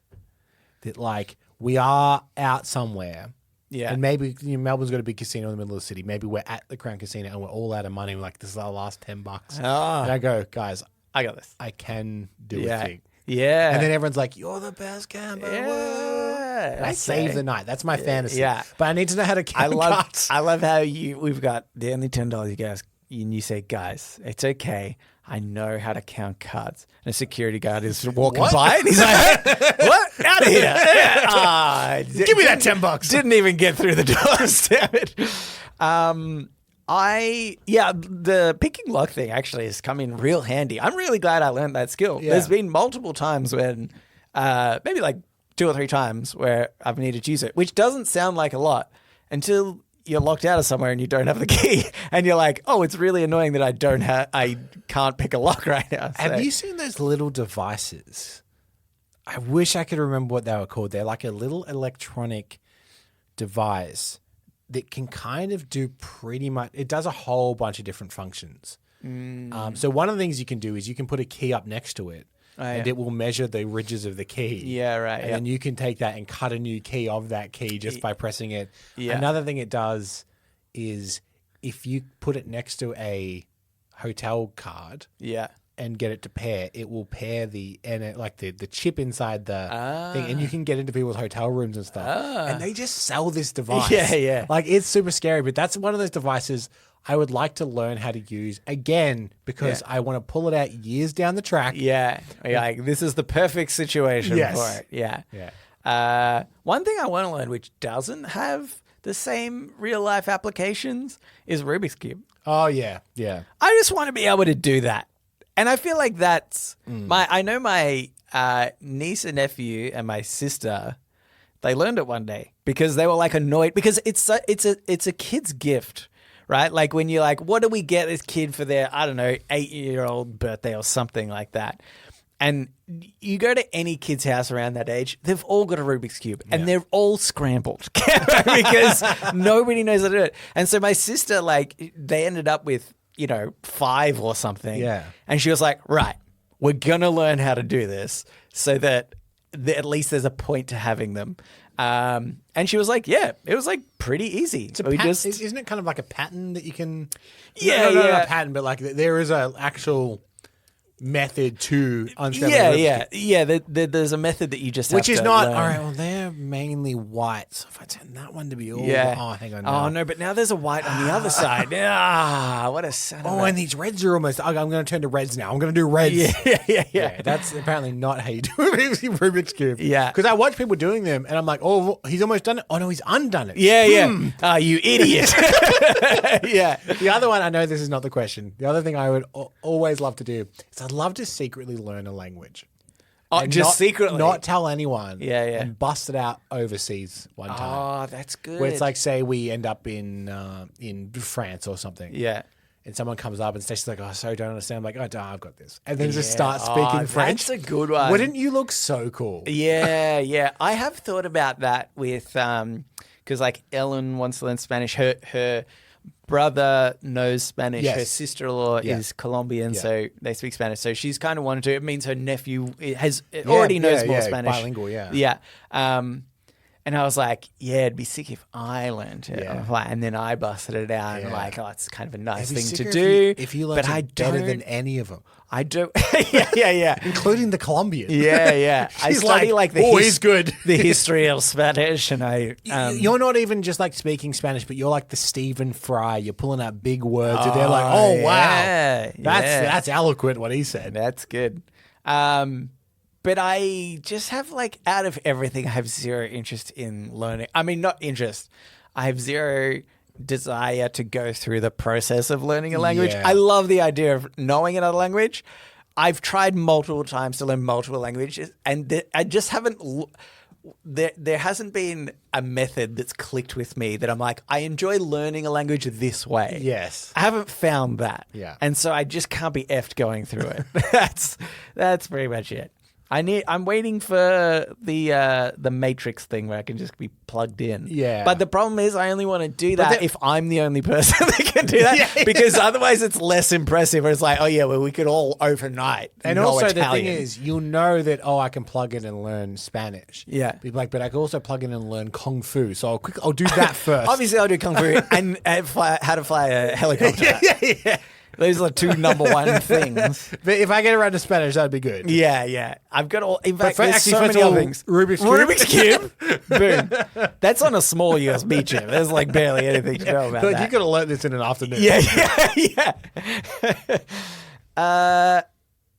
that like we are out somewhere. Yeah. And maybe Melbourne's got a big casino in the middle of the city. Maybe we're at the Crown Casino and we're all out of money. We're like, this is our last $10. And I go, guys, I got this. I can do a thing. Yeah. And then everyone's like, you're the best gambler. And I save the night. That's my fantasy. Yeah. But I need to know how to count cards. I love how we've got the only $10 you guys, and you say, guys, it's okay. I know how to count cards. And a security guard is walking by and he's like, what? Out of here. Yeah. Give me that $10. Didn't even get through the doors, damn it. The picking lock thing actually has come in real handy. I'm really glad I learned that skill. Yeah. There's been multiple times when, maybe like 2 or 3 times where I've needed to use it, which doesn't sound like a lot until you're locked out of somewhere and you don't have the key, and you're like, oh, it's really annoying that I can't pick a lock right now. So. Have you seen those little devices? I wish I could remember what they were called. They're like a little electronic device that can kind of do pretty much. It does a whole bunch of different functions. So one of the things you can do is you can put a key up next to it, and it will measure the ridges of the key. Yeah, right. And then you can take that and cut a new key of that key just by pressing it. Yeah. Another thing it does is if you put it next to a hotel card and get it to pair, it will pair the chip inside the thing, and you can get into people's hotel rooms and stuff. And they just sell this device. Yeah. Like, it's super scary, but that's one of those devices I would like to learn how to use again, because I want to pull it out years down the track. Yeah. Like, this is the perfect situation for it. Yeah. One thing I want to learn, which doesn't have the same real life applications, is Rubik's Cube. Oh, yeah. Yeah. I just want to be able to do that. And I feel like that's I know my niece and nephew and my sister, they learned it one day because they were like annoyed, because it's a kid's gift. Right? Like, when you're like, what do we get this kid for their, I don't know, 8-year-old birthday or something like that? And you go to any kid's house around that age, they've all got a Rubik's Cube and they're all scrambled because nobody knows how to do it. And so my sister, like, they ended up with, 5 or something. Yeah. And she was like, right, we're going to learn how to do this so that at least there's a point to having them. And she was like, yeah, it was like pretty easy. Isn't it kind of like a pattern that you can? Yeah, not a pattern, but like there is an actual method to unscramble. There's a method that you just have which is to not learn. all right. Well, they're mainly white, so if I turn that one to be all, hang on. Oh no, but now there's a white on the other side. What a son of a... and these reds are almost. I'm going to turn to reds now. I'm going to do reds. Yeah. That's apparently not how you do Rubik's Cube. Yeah, because I watch people doing them, and I'm like, oh, he's almost done it. Oh no, he's undone it. Yeah. Oh, you idiot. Yeah. The other one, I know this is not the question. The other thing I would always love to do is I'd love to secretly learn a language. Oh, just secretly? Not tell anyone. Yeah. And bust it out overseas one time. Oh, that's good. Where it's like, say we end up in France or something. Yeah. And someone comes up and says like, oh, sorry, don't understand. I'm like, oh, I've got this. And then just start speaking French. That's a good one. Wouldn't you look so cool? Yeah. I have thought about that with, because like Ellen wants to learn Spanish. Her brother knows Spanish. Yes. Her sister-in-law is Colombian, so they speak Spanish. So she's kind of wanted to. It means her nephew already knows more Spanish. Bilingual, Yeah. And I was like, it'd be sick if I learned it. And then I busted it out and like, oh, it's kind of a nice thing to do. If you learned it better than any of them. I do. Yeah. Including the Colombian. Yeah. I study he's good. The history of Spanish, and you're not even just like speaking Spanish, but you're like the Stephen Fry. You're pulling out big words, and they're like, "Oh wow, that's eloquent." What he said. That's good. But I just have like, out of everything, I have zero interest in learning. I mean, not interest. I have zero desire to go through the process of learning a language. Yeah. I love the idea of knowing another language. I've tried multiple times to learn multiple languages, and I just haven't. There hasn't been a method that's clicked with me that I'm like, I enjoy learning a language this way. Yes, I haven't found that. Yeah, and so I just can't be effed going through it. That's pretty much it. I'm waiting for the Matrix thing where I can just be plugged in. Yeah. But the problem is I only want to do that if I'm the only person that can do that. Because otherwise it's less impressive. It's like, we could all overnight and know also Italian. The thing is, you'll know that, I can plug in and learn Spanish. Yeah. But I can also plug in and learn Kung Fu. So I'll do that first. Obviously I'll do Kung Fu and how to fly a helicopter. Yeah. Those are two number one things. But if I get around to Spanish, that'd be good. Yeah. I've got all. In fact, there's so many other things. Rubik's Cube. Boom. That's on a small USB chip. There's like barely anything to know about that. You could have learned this in an afternoon. Yeah.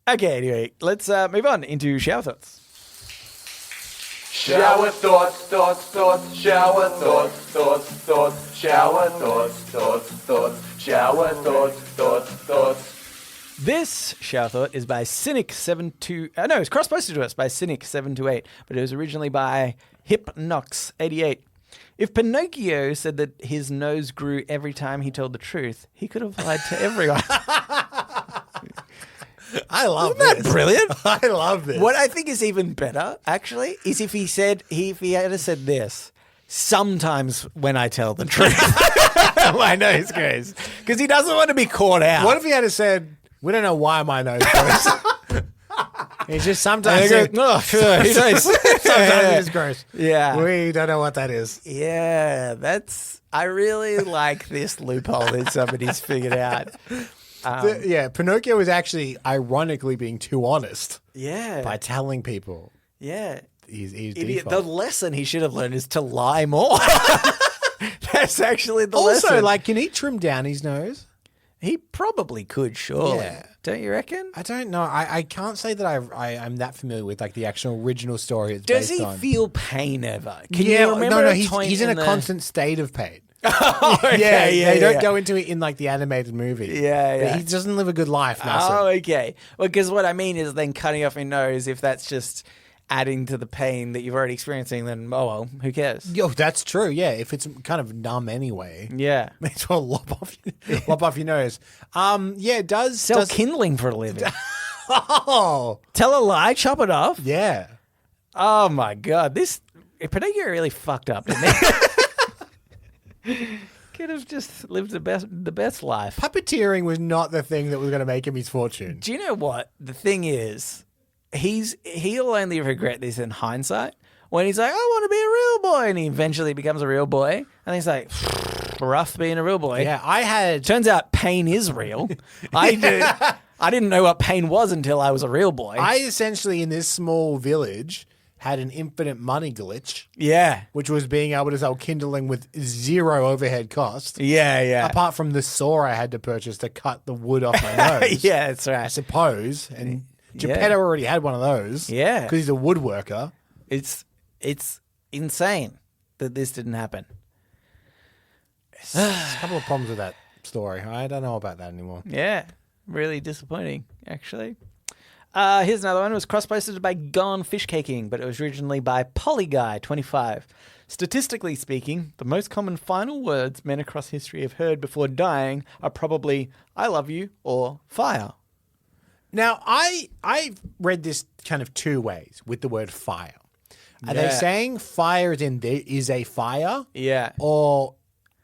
Okay. Anyway, let's move on into shower thoughts. Shower thoughts, thoughts, thoughts, shower thoughts, thoughts, thoughts, shower thoughts, thoughts, thoughts, shower thoughts, thoughts, thoughts. This shower thought is by Cynic72. No, it's cross-posted to us by Cynic728, but it was originally by Hypnox88. If Pinocchio said that his nose grew every time he told the truth, he could have lied to everyone. I love Isn't that this. brilliant? I love this. What I think is even better, actually, is if he had said this. Sometimes when I tell the truth, my nose grows. Because he doesn't want to be caught out. What if he had said, we don't know why my nose grows? It's just sometimes And he goes, "Oh, sure, he knows." sometimes it is gross. Yeah. We don't know what that is. Yeah, I really like this loophole that somebody's figured out. Pinocchio was actually ironically being too honest Yeah. by telling people Yeah. he's Idiot. The lesson he should have learned is to lie more. That's actually the lesson. Also, like, can he trim down his nose? He probably could, surely. Yeah. Don't you reckon? I don't know. I can't say that I'm that familiar with like the actual original story it's Does based he on. feel pain ever? Can you remember no, a point he's in a the- constant state of pain. Okay, They don't go into it in like the animated movie. Yeah, But yeah. he doesn't live a good life, Oh, Nelson. okay. Well, because what I mean is then cutting off your nose, if that's just adding to the pain that you've already experiencing, then, oh, well, who cares? Yo, that's true. Yeah, if it's kind of numb anyway, Yeah. may as well lop off your nose. Yeah, it does Sell kindling for a living. Oh, Tell a lie, chop it off. yeah. Oh, my God. This Pinocchio really fucked up, didn't he? Could have just lived the best life. Puppeteering was not the thing that was going to make him his fortune. Do you know what? The thing is, he'll only regret this in hindsight when he's like, I want to be a real boy. And he eventually becomes a real boy. And he's like, rough being a real boy. Yeah, I had. Turns out pain is real. I didn't know what pain was until I was a real boy. I essentially, in this small village, had an infinite money glitch, yeah. which was being able to sell kindling with zero overhead cost. Yeah, yeah. Apart from the saw I had to purchase to cut the wood off my nose. Yeah, that's I right. suppose. And Yeah. Geppetto already had one of those. Yeah. Because he's a woodworker. It's insane that this didn't happen. There's a couple of problems with that story. I don't know about that anymore. Yeah, really disappointing, actually. Here's another one. It was cross-posted by Gone Fish Caking, but it was originally by Polyguy25. Statistically speaking, the most common final words men across history have heard before dying are probably "I love you" or "fire." Now, I've read this kind of two ways with the word fire. Are they Yeah. saying fire is in there is a fire? Yeah. Or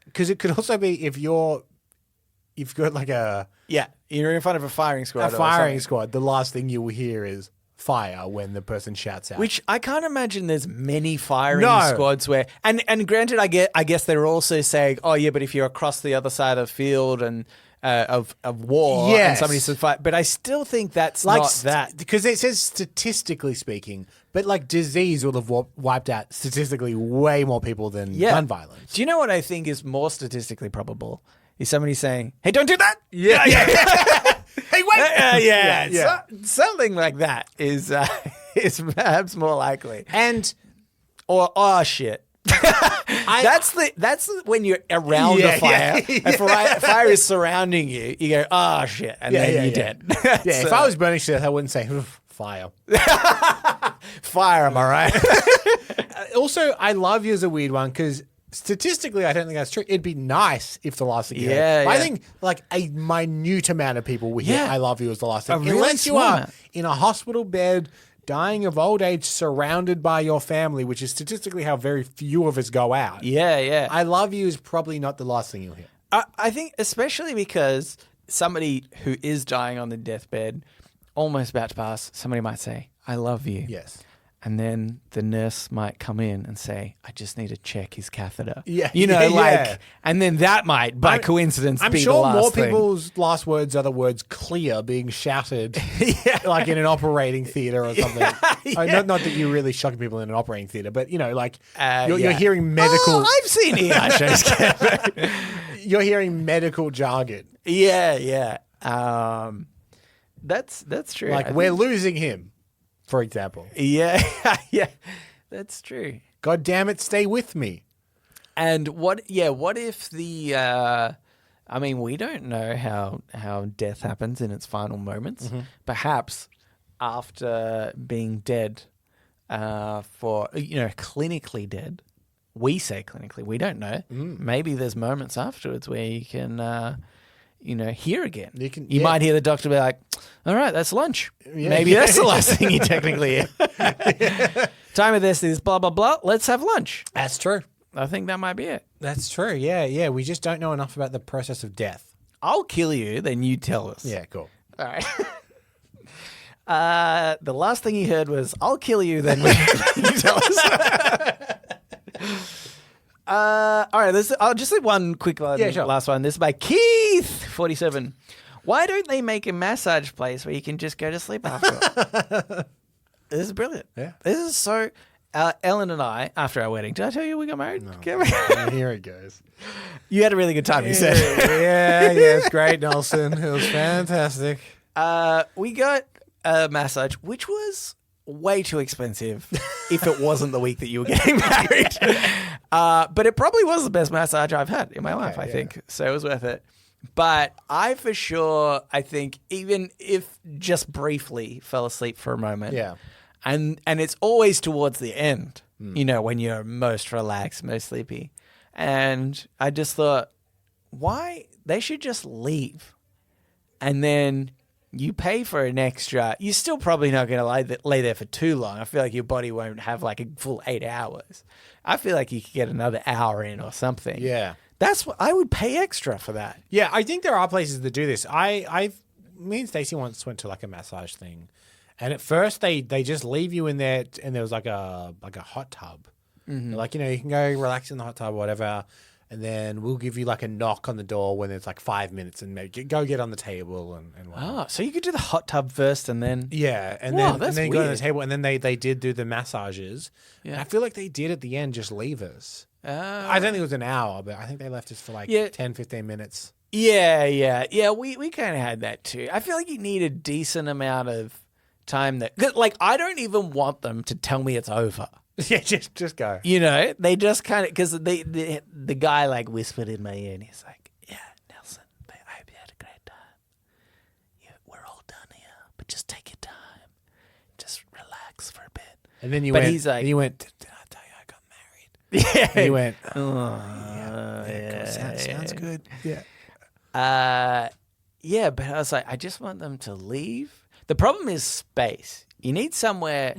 because it could also be if you've got like a Yeah, you're in front of a firing squad. or firing something. squad, the last thing you will hear is fire when the person shouts out. Which I can't imagine there's many firing No. squads where, and granted, I guess they're also saying, oh yeah, but if you're across the other side of the field and of war, and Yes. somebody says fight, but I still think that's like not that. because it says statistically speaking, but like disease will have wiped out statistically way more people than gun violence. Do you know what I think is more statistically probable? Is somebody saying, "Hey, don't do that." Yeah. Hey, wait. Yeah. Something like that is perhaps more likely. And Or oh shit. That's when you're around Yeah, a fire. yeah, If fire is surrounding you, you go, oh shit, and then you're dead. yeah, if I was burning shit, I wouldn't say fire. Fire, am I right? Also, I love you as a weird one because statistically, I don't think that's true. It'd be nice if the last thing you heard. Yeah, But I yeah. think like a minute amount of people would hear Yeah. I love you as the last thing. really Unless you small are amount. in a hospital bed, dying of old age, surrounded by your family, which is statistically how very few of us go out. yeah. I love you is probably not the last thing you'll hear. I think especially because somebody who is dying on the deathbed, almost about to pass, somebody might say, I love you. Yes. And then the nurse might come in and say, I just need to check his catheter. Yeah, You know, yeah. and then that might, by coincidence, I'm be the sure last more thing. people's last words are the words clear being shouted like in an operating theater or something. Not that you're really shocking people in an operating theater, but you know, like you're hearing medical. Oh, I've seen ER shows. You're hearing medical jargon. Yeah. That's true. Like I we're think- losing him, for example. Yeah. That's true. God damn it, stay with me. And what if the, I mean, we don't know how death happens in its final moments. Perhaps after being dead for, clinically dead, we say clinically, we don't know. Maybe there's moments afterwards where you can, hear again. You might hear the doctor be like, all right, that's lunch. Yeah. Maybe that's the last thing you technically hear. Time of this is blah, blah, blah. Let's have lunch. That's true. I think that might be it. That's true. Yeah. We just don't know enough about the process of death. I'll kill you, then you tell us. Yeah, cool. All right. The last thing he heard was, I'll kill you, then you tell us. All right, I'll just say one quick one. Yeah, sure. Last one. This is by Keith, 47. Why don't they make a massage place where you can just go to sleep after? This is brilliant. Yeah. This is so... Ellen and I, after our wedding, did I tell you we got married? No. Okay. Here it goes. You had a really good time, you said. Yeah, it's great, Nelson. It was fantastic. We got a massage, which was way too expensive if it wasn't the week that you were getting married. But it probably was the best massage I've had in my life, I think. So it was worth it. But I for sure, I think, even if just briefly fell asleep for a moment. Yeah. And it's always towards the end, when you're most relaxed, most sleepy. And I just thought, why? They should just leave. And then you pay for an extra. You're still probably not going to lay there for too long. I feel like your body won't have like a full 8 hours. I feel like you could get another hour in or something. Yeah. That's what I would pay extra for that. Yeah, I think there are places that do this. Me and Stacey once went to like a massage thing. And at first they just leave you in there, and there was like a hot tub. Mm-hmm. Like, you can go relax in the hot tub or whatever, and then we'll give you like a knock on the door when it's like 5 minutes, and maybe go get on the table and whatnot. Oh, so you could do the hot tub first and then... Yeah, and Wow, then that's go on the weird. table, and then they did do the massages. Yeah. And I feel like they did at the end just leave us. I don't think it was an hour, but I think they left us for like 10, 15 minutes. Yeah. We kind of had that too. I feel like you need a decent amount of time I don't even want them to tell me it's over. Yeah, just go. They just kind of, because the guy like whispered in my ear and he's like, yeah, Nelson, I hope you had a great time. We're all done here, but just take your time. Just relax for a bit. And then you But went, he's like, did I tell you I got married? yeah. And you went, Sounds good. Yeah. But I was like, I just want them to leave. The problem is space. You need somewhere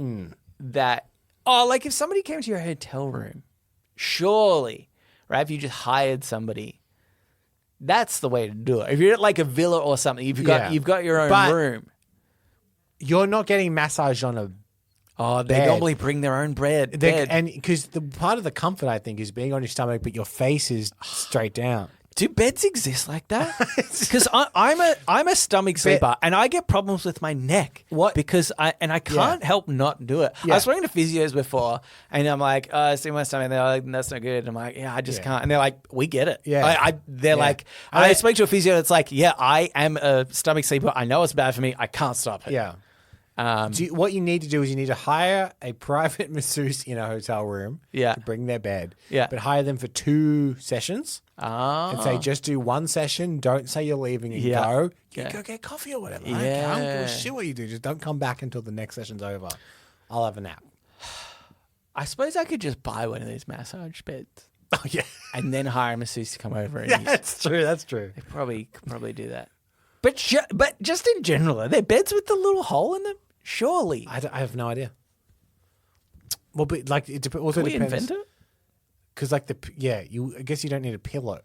that, like if somebody came to your hotel room, surely, right? If you just hired somebody, that's the way to do it. If you're at like a villa or something, you've got your own room. You're not getting massaged on a they bed. normally bring their own bed. And because the part of the comfort, I think, is being on your stomach, but your face is straight down. Do beds exist like that? Because I'm a stomach sleeper, and I get problems with my neck. What? Because I can't help not do it. Yeah. I was talking to physios before, and I'm like, I see my stomach, and they're like, that's not good. And I'm like, yeah, I just can't. And they're like, we get it. Yeah. They're like, I spoke to a physio that's like, yeah, I am a stomach sleeper. I know it's bad for me. I can't stop it. Yeah. What you need to do is you need to hire a private masseuse in a hotel room. Yeah. To bring their bed. Yeah. But hire them for 2 sessions. And And say, just do 1 session. Don't say you're leaving and go. Go get coffee or whatever. I don't give a shit what you do. Just don't come back until the next session's over. I'll have a nap. I suppose I could just buy one of these massage beds. Oh, yeah. And then hire a masseuse to come over. And Yeah, that's true. That's true. They could probably do that. But just in general, are there beds with the little hole in them? Surely. I have no idea. Well, but like it also Can we depends. invent it? Because I guess you don't need a pillow.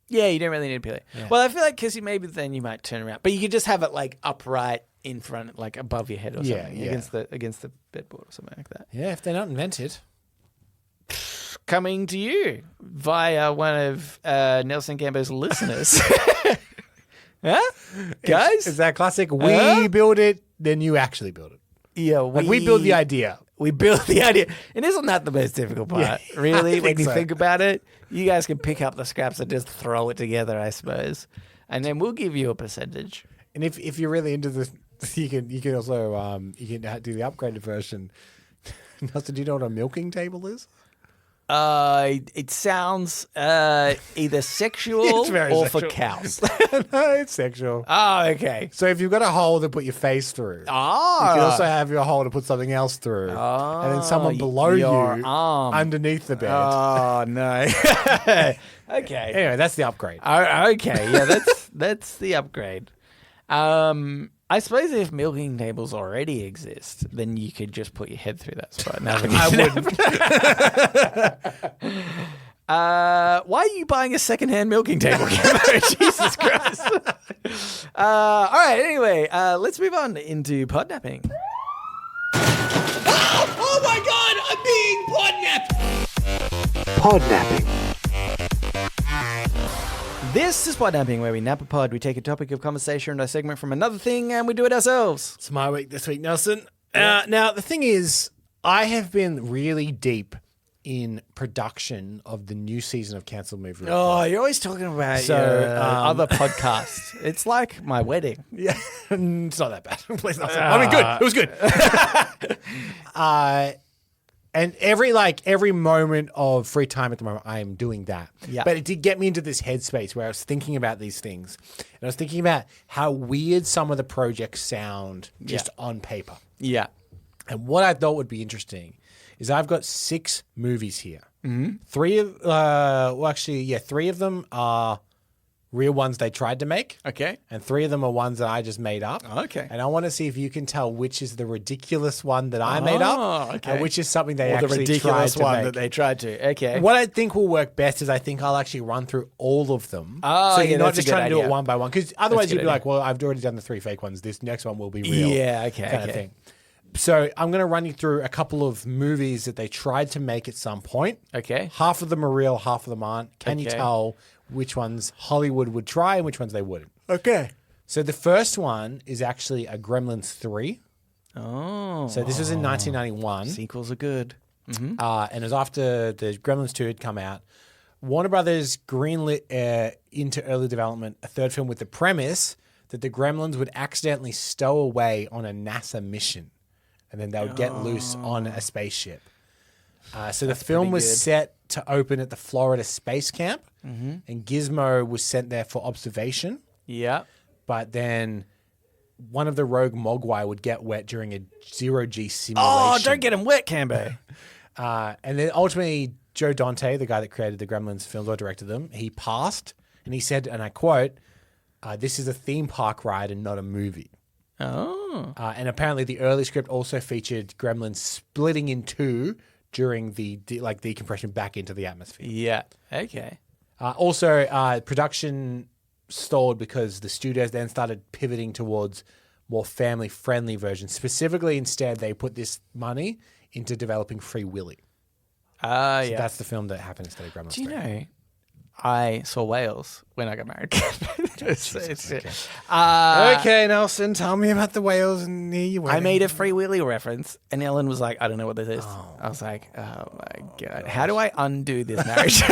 Yeah, you don't really need a pillow. Yeah. Well, I feel like because maybe then you might turn around, but you could just have it like upright in front, like above your head or something, against the bedboard or something like that. Yeah, if they're not invented. Coming to you via one of Nelson Gambo's listeners. Huh? Guys? It's that classic, we build it, then you actually build it. Yeah, We build the idea. We build the idea. And isn't that the most difficult part? Yeah, really, I when think you so. think about it? You guys can pick up the scraps and just throw it together, I suppose. And then we'll give you a percentage. And if you're really into this, you can also you can do the upgraded version. Nelson, do you know what a milking table is? It sounds either sexual It's very or for sexual. cows. No, it's sexual. Oh, okay. So if you've got a hole to put your face through, you Ah. can also have your hole to put something else through. And then someone below your you arm. underneath the bed. Oh, no. Okay. Anyway, that's the upgrade. Oh, okay. Yeah, that's the upgrade. I suppose if milking tables already exist, then you could just put your head through that spot. I wouldn't. Why are you buying a secondhand milking table? Jesus Christ. All right. Anyway, let's move on into podnapping. Oh my God, I'm being podnapped. Podnapping. This is Podnapping, where we nap a pod. We take a topic of conversation or a segment from another thing, and we do it ourselves. It's my week this week, Nelson. Now, the thing is, I have been really deep in production of the new season of Cancelled Movie Report. Oh, you're always talking about your other podcasts. It's like my wedding. Yeah, it's not that bad. Please not say. I mean, good. It was good. And every moment of free time at the moment, I am doing that. Yeah. But it did get me into this headspace where I was thinking about these things. And I was thinking about how weird some of the projects sound just on paper. Yeah. And what I thought would be interesting is I've got 6 movies here. Mm-hmm. 3 of them are real ones they tried to make. Okay. And 3 of them are ones that I just made up. Okay. And I want to see if you can tell which is the ridiculous one that I made up okay. and which is something they Or the actually ridiculous tried to one make. that they tried to. Okay. What I think will work best is I think I'll actually run through all of them. Oh, so yeah, you're not that's a just good trying to do it idea. one by one. Because otherwise That's a you'd good be idea. like, well, I've already done the 3 fake ones. This next one will be real. Yeah, okay, Kind of okay. thing. So I'm going to run you through a couple of movies that they tried to make at some point. Okay. Half of them are real, half of them aren't. Can you Okay. tell which ones Hollywood would try and which ones they wouldn't? Okay. So the first one is actually a Gremlins 3. Oh. So this was in 1991. Sequels are good. And it was after the Gremlins 2 had come out. Warner Brothers greenlit into early development a third film with the premise that the Gremlins would accidentally stow away on a NASA mission. And then they would get loose on a spaceship. So the film was pretty good. set to open at the Florida Space Camp. And Gizmo was sent there for observation. Yeah. But then one of the rogue Mogwai would get wet during a zero-G simulation. Oh, don't get him wet, Cambo. And then ultimately, Joe Dante, the guy that created the Gremlins films or directed them, he passed. And he said, and I quote, this is a theme park ride and not a movie. Oh. And apparently the early script also featured Gremlins splitting in 2 during the decompression back into the atmosphere. Yeah. Okay. Also, production stalled because the studios then started pivoting towards more family-friendly versions. Specifically, instead, they put this money into developing Free Willy. Yeah. That's the film that happened instead of Gremlins. Do you 3. know, I saw whales when I got married. Okay, Nelson, tell me about the whales and your I wedding. made a Free Willy reference, and Ellen was like, I don't know what this is. I was like, oh my God. How do I undo this marriage?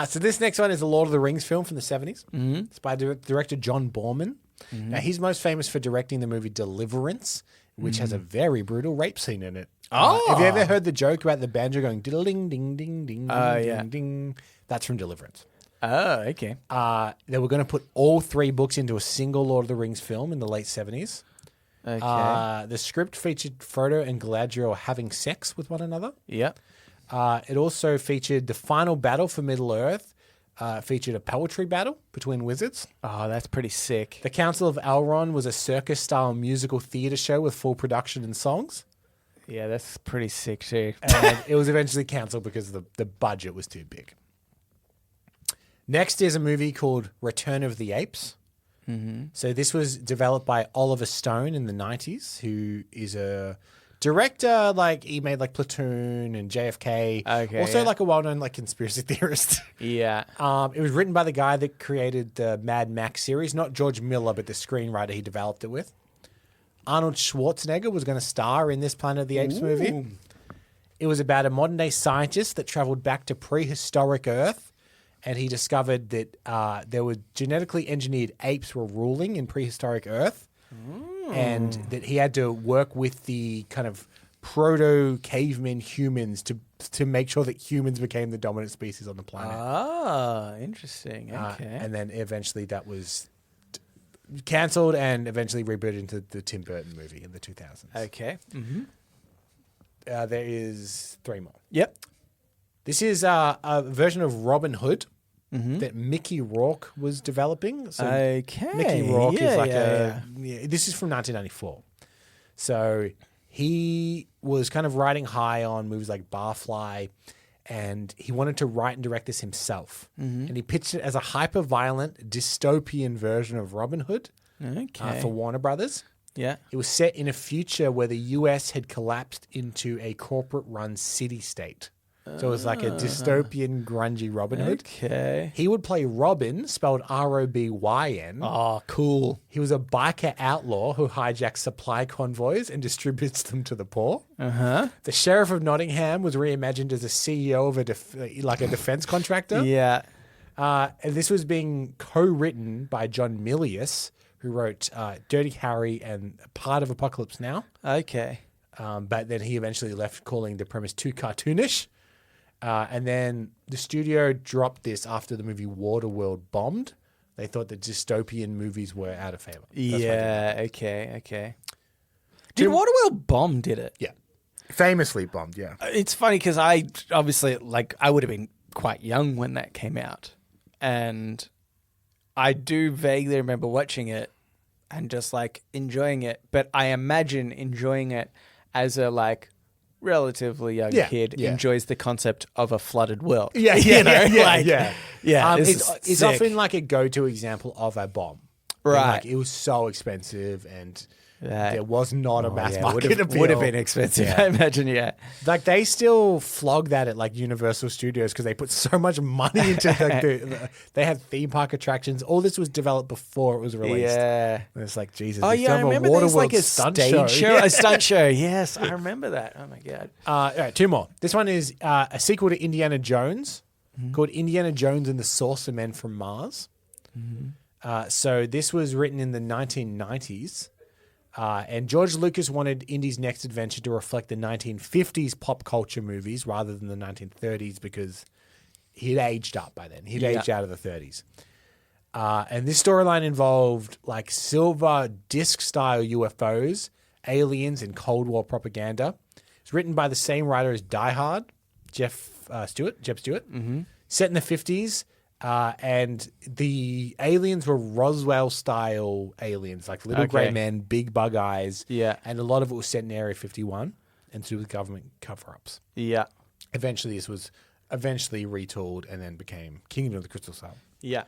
So this next one is a Lord of the Rings film from the 70s. Mm-hmm. It's by director John Borman. Mm-hmm. Now, he's most famous for directing the movie Deliverance, which has a very brutal rape scene in it. Have you ever heard the joke about the banjo going diddling ding ding ding ding ding? That's from Deliverance. Oh, okay. They were going to put all 3 books into a single Lord of the Rings film in the late 70s. Okay. The script featured Frodo and Galadriel having sex with one another. Yep. It also featured the final battle for Middle-earth, featured a poetry battle between wizards. Oh, that's pretty sick. The Council of Elrond was a circus-style musical theatre show with full production and songs. Yeah, that's pretty sick too. And it was eventually cancelled because the budget was too big. Next is a movie called Return of the Apes. Mm-hmm. So this was developed by Oliver Stone in the 90s, who is a director. Like, he made like Platoon and JFK. Okay, also yeah. like a well-known like conspiracy theorist. Yeah. It was written by the guy that created the Mad Max series, not George Miller, but the screenwriter he developed it with. Arnold Schwarzenegger was going to star in this Planet of the Apes movie. It was about a modern-day scientist that traveled back to prehistoric Earth, and he discovered that there were genetically engineered apes were ruling in prehistoric Earth, and that he had to work with the kind of proto-caveman humans to make sure that humans became the dominant species on the planet. Ah, interesting. Okay. And then eventually that was cancelled and eventually rebooted into the Tim Burton movie in the 2000s. Okay. Mm-hmm. There is 3 more. Yep. This is a version of Robin Hood that Mickey Rourke was developing. So Okay. Mickey Rourke is like yeah. this is from 1994. So he was kind of riding high on movies like Barfly, and he wanted to write and direct this himself. And he pitched it as a hyper-violent, dystopian version of Robin Hood Okay. for Warner Brothers. Yeah. It was set in a future where the US had collapsed into a corporate-run city-state. So it was like a dystopian, grungy Robin Hood. Okay. He would play Robin, spelled R-O-B-Y-N. Oh, cool. He was a biker outlaw who hijacks supply convoys and distributes them to the poor. Uh-huh. The Sheriff of Nottingham was reimagined as a CEO of a defense contractor. Yeah. And this was being co-written by John Milius, who wrote Dirty Harry and part of Apocalypse Now. Okay. But then he eventually left, calling the premise too cartoonish. And then the studio dropped this after the movie Waterworld bombed. They thought that dystopian movies were out of favor. That's why they did that. Okay. Did Waterworld bomb, did it? Yeah. Famously bombed, yeah. It's funny because I obviously, I would have been quite young when that came out. And I do vaguely remember watching it and just, enjoying it. But I imagine enjoying it as a, relatively young kid enjoys the concept of a flooded world. Yeah. It's It's often like a go-to example of a bomb. Right. It was so expensive and That- there was not a mass market appeal. would have been expensive, I imagine, yeah. They still flog that at Universal Studios because they put so much money into they had theme park attractions. All this was developed before it was released. Yeah. And it's like, Jesus. Oh, they yeah, I still have remember there's Waterworld a stunt stage show. Yeah. A stunt show, yes. I remember that. Oh, my God. All right, 2 more. This one is a sequel to Indiana Jones called Indiana Jones and the Saucer Men from Mars. So this was written in the 1990s. And George Lucas wanted Indy's next adventure to reflect the 1950s pop culture movies rather than the 1930s because he'd aged up by then. He'd aged out of the 30s. And this storyline involved silver disc-style UFOs, aliens, and Cold War propaganda. It's written by the same writer as Die Hard, Jeb Stewart. Set in the 50s. And the aliens were Roswell-style aliens, little grey men, big bug eyes. Yeah. And a lot of it was set in Area 51 and to do with government cover-ups. Yeah. Eventually, this was retooled and then became Kingdom of the Crystal Skull. Yeah.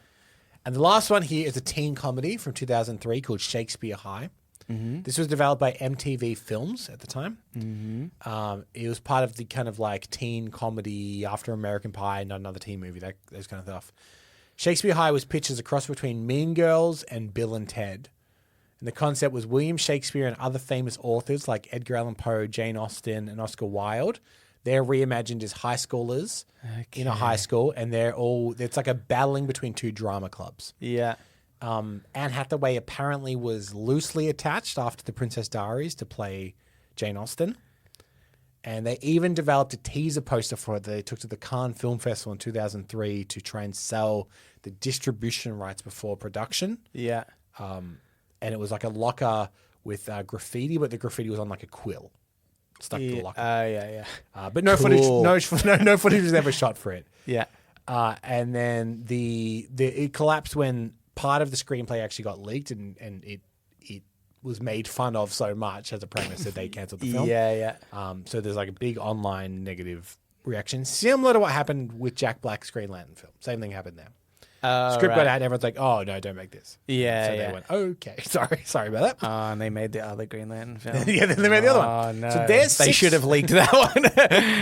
And the last one here is a teen comedy from 2003 called Shakespeare High. This was developed by MTV Films at the time. It was part of the kind of teen comedy after American Pie, not another teen movie, those kind of stuff. Shakespeare High was pitched as a cross between Mean Girls and Bill and Ted. And the concept was William Shakespeare and other famous authors like Edgar Allan Poe, Jane Austen, and Oscar Wilde. They're reimagined as high schoolers in a high school, and it's like a battling between 2 drama clubs. Yeah. Anne Hathaway apparently was loosely attached after The Princess Diaries to play Jane Austen. And they even developed a teaser poster for it that they took to the Cannes Film Festival in 2003 to try and sell the distribution rights before production. Yeah. And it was like a locker with graffiti, but the graffiti was on a quill stuck to the locker. Yeah. But no footage, Cool. no footage was ever shot for it. Yeah. And then it collapsed when part of the screenplay actually got leaked and it was made fun of so much as a premise that they cancelled the film. Yeah. So there's a big online negative reaction, similar to what happened with Jack Black's Green Lantern film. Same thing happened there. Script got out and everyone's like, oh, no, don't make this. Yeah, So they went, okay, sorry about that. And they made the other Green Lantern film. Yeah, then they made the other one. Oh, no. So there's They 6 should have leaked that one.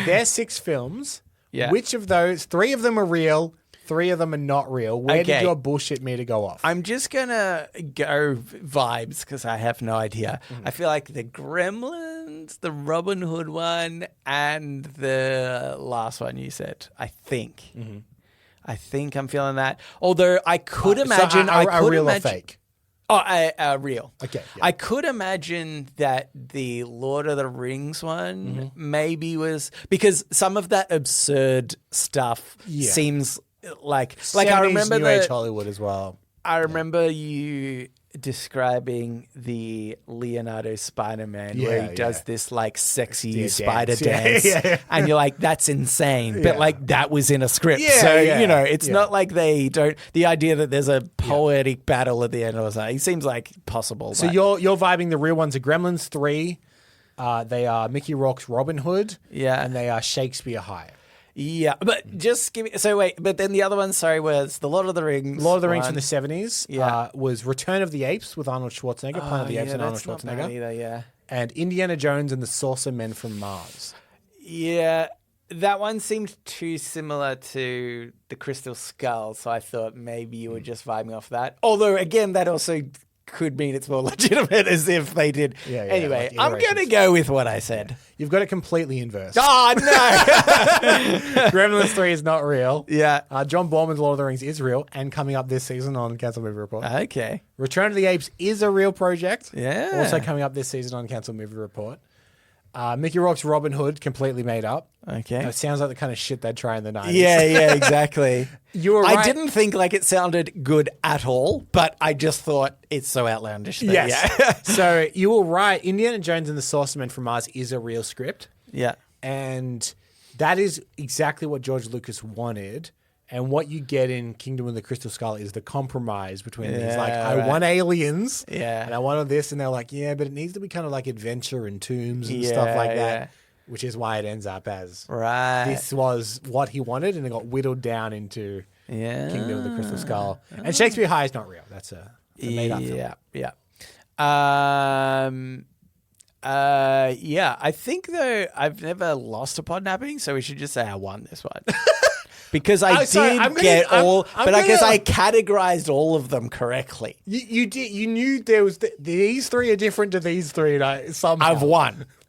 There's 6 films. Yeah. Which of those, 3 of them are real, 3 of them are not real. Where did Okay. your bullshit meter go off? I'm just going to go vibes because I have no idea. I feel like the Gremlins, the Robin Hood one, and the last one you said, I think. I think I'm feeling that. Although I could imagine... are real or fake? Real. Okay, yeah. I could imagine that the Lord of the Rings one maybe was because some of that absurd stuff seems like I 70s remember New Age Hollywood as well. I remember you describing the Leonardo Spider-Man where he does this like sexy spider dance and you're like, that's insane. But like that was in a script. It's not like they don't, the idea that there's a poetic battle at the end or something, it seems like possible. So you're vibing the real ones are Gremlins 3. They are Mickey Rourke's Robin Hood. Yeah. And they are Shakespeare High. Yeah, but just give me. So wait, but then the other one, sorry, was the Lord of the Rings. Lord of the Rings from the 70s. Was Return of the Apes with Arnold Schwarzenegger, Planet of the Apes and Arnold that's Schwarzenegger. not bad either, yeah. And Indiana Jones and the Saucer Men from Mars. Yeah, that one seemed too similar to the Crystal Skull, so I thought maybe you were just vibing off that. Although again, that also could mean it's more legitimate as if they did. Anyway, like I'm going to go with what I said. You've got it completely inverse. Oh, no. Gremlins 3 is not real. Yeah. John Borman's Lord of the Rings is real and coming up this season on Cancel Movie Report. Okay. Return of the Apes is a real project. Yeah. Also coming up this season on Cancel Movie Report. Mickey Rourke's Robin Hood, completely made up. Okay. It sounds like the kind of shit they'd try in the 90s. Yeah, exactly. You were right. I didn't think like it sounded good at all, but I just thought it's so outlandish. Yes. So you were right. Indiana Jones and the Sorcererman from Mars is a real script. Yeah. And that is exactly what George Lucas wanted. And what you get in Kingdom of the Crystal Skull is the compromise between these. Like, I want aliens. Yeah. And I wanted this. And they're like, yeah, but it needs to be kind of like adventure and tombs and stuff like that. Yeah. Which is why it ends up as Right. this was what he wanted. And it got whittled down into Kingdom of the Crystal Skull. Ah. And Shakespeare High is not real. That's a made-up film. Yeah. I think though I've never lost a podnapping, so we should just say I won this one. Because I guess I categorized all of them correctly. You did. You knew there was these three are different to these three. And somehow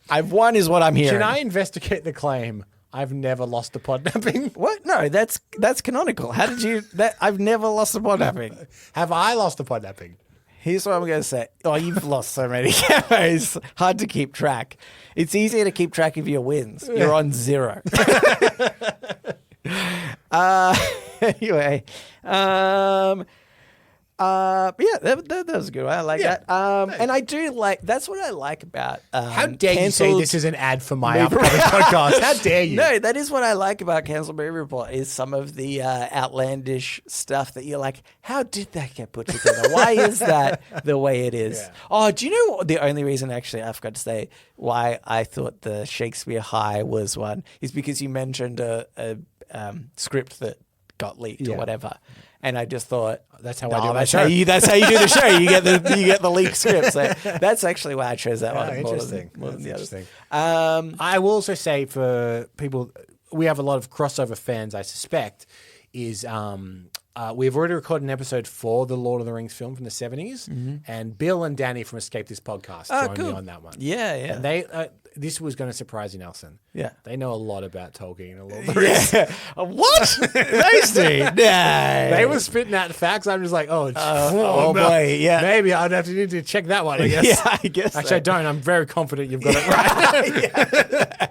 I've won is what I'm hearing. Can I investigate the claim? I've never lost a podnapping. What? No, that's canonical. How did you? I've never lost a podnapping. Have I lost a podnapping? Here's what I'm going to say. Oh, you've lost so many camos. Hard to keep track. It's easier to keep track of your wins. You're on 0. Anyway, that was a good one. I like that. And I do like, that's what I like about how dare you say this is an ad for my upcoming podcast? How dare you? No, that is what I like about Cancel Movie Report is some of the outlandish stuff that you're like, how did that get put together? Why is that the way it is? Yeah. Oh, do you know what the only reason actually I forgot to say why I thought the Shakespeare High was one is because you mentioned a script that got leaked or whatever. And I just thought that's how I do my show. That's how you do the show. You get the leaked script. So that's actually why I chose that one. Interesting. More than the interesting. others. I will also say for people, we have a lot of crossover fans. I suspect is we've already recorded an episode for the Lord of the Rings film from the 70s, and Bill and Danny from Escape This Podcast joined me on that one. Yeah. And they this was going to surprise you, Nelson. Yeah. They know a lot about Tolkien and Lord of the Rings. Yeah. What? Those two? No. They were spitting out facts. I'm just like, boy, yeah. Maybe I'd have to need to check that one, I guess. Yeah, I guess Actually, I don't. I'm very confident you've got it right.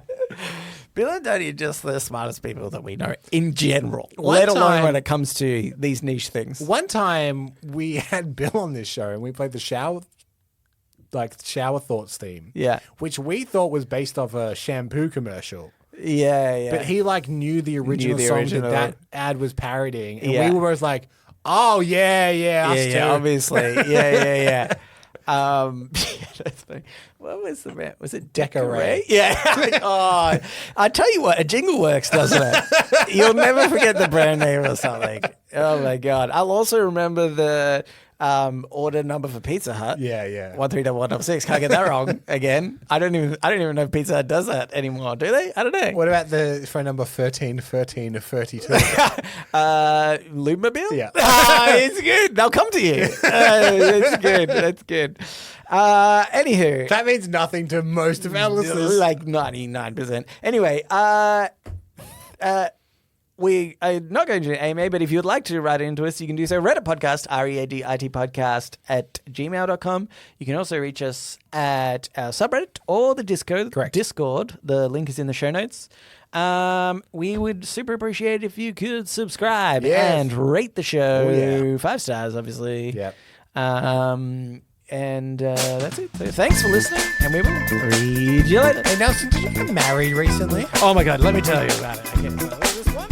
Bill and Danny are just the smartest people that we know in general, let alone when it comes to these niche things. One time we had Bill on this show and we played the shower thoughts theme. Yeah. Which we thought was based off a shampoo commercial. Yeah. But he knew the original song that ad was parodying. And we were both like, oh, yeah, us too. Obviously. Yeah. That's funny. What was the band? Was it Decorate? Yeah. I tell you what, a jingle works, doesn't it? You'll never forget the brand name or something. Oh my God. I'll also remember the order number for Pizza Hut. Yeah. 131166. Can't get that wrong again. I don't even know if Pizza Hut does that anymore. Do they? I don't know. What about the phone number 131332? Lubemobile? Yeah. It's good. They'll come to you. It's good. That's good. Anywho. That means nothing to most of our listeners. Like 99%. Anyway, we are not going to do AMA, but if you'd like to write into us, you can do so. Reddit podcast, READIT podcast at gmail.com. You can also reach us at our subreddit or the Discord. Correct. Discord. The link is in the show notes. We would super appreciate if you could subscribe and rate the show. 5 stars, obviously. Yep. And that's it. So thanks for listening, and we will read you later. Hey, Nelson, did you get married recently? Oh my God, let me tell you about it. Okay, so there's this one.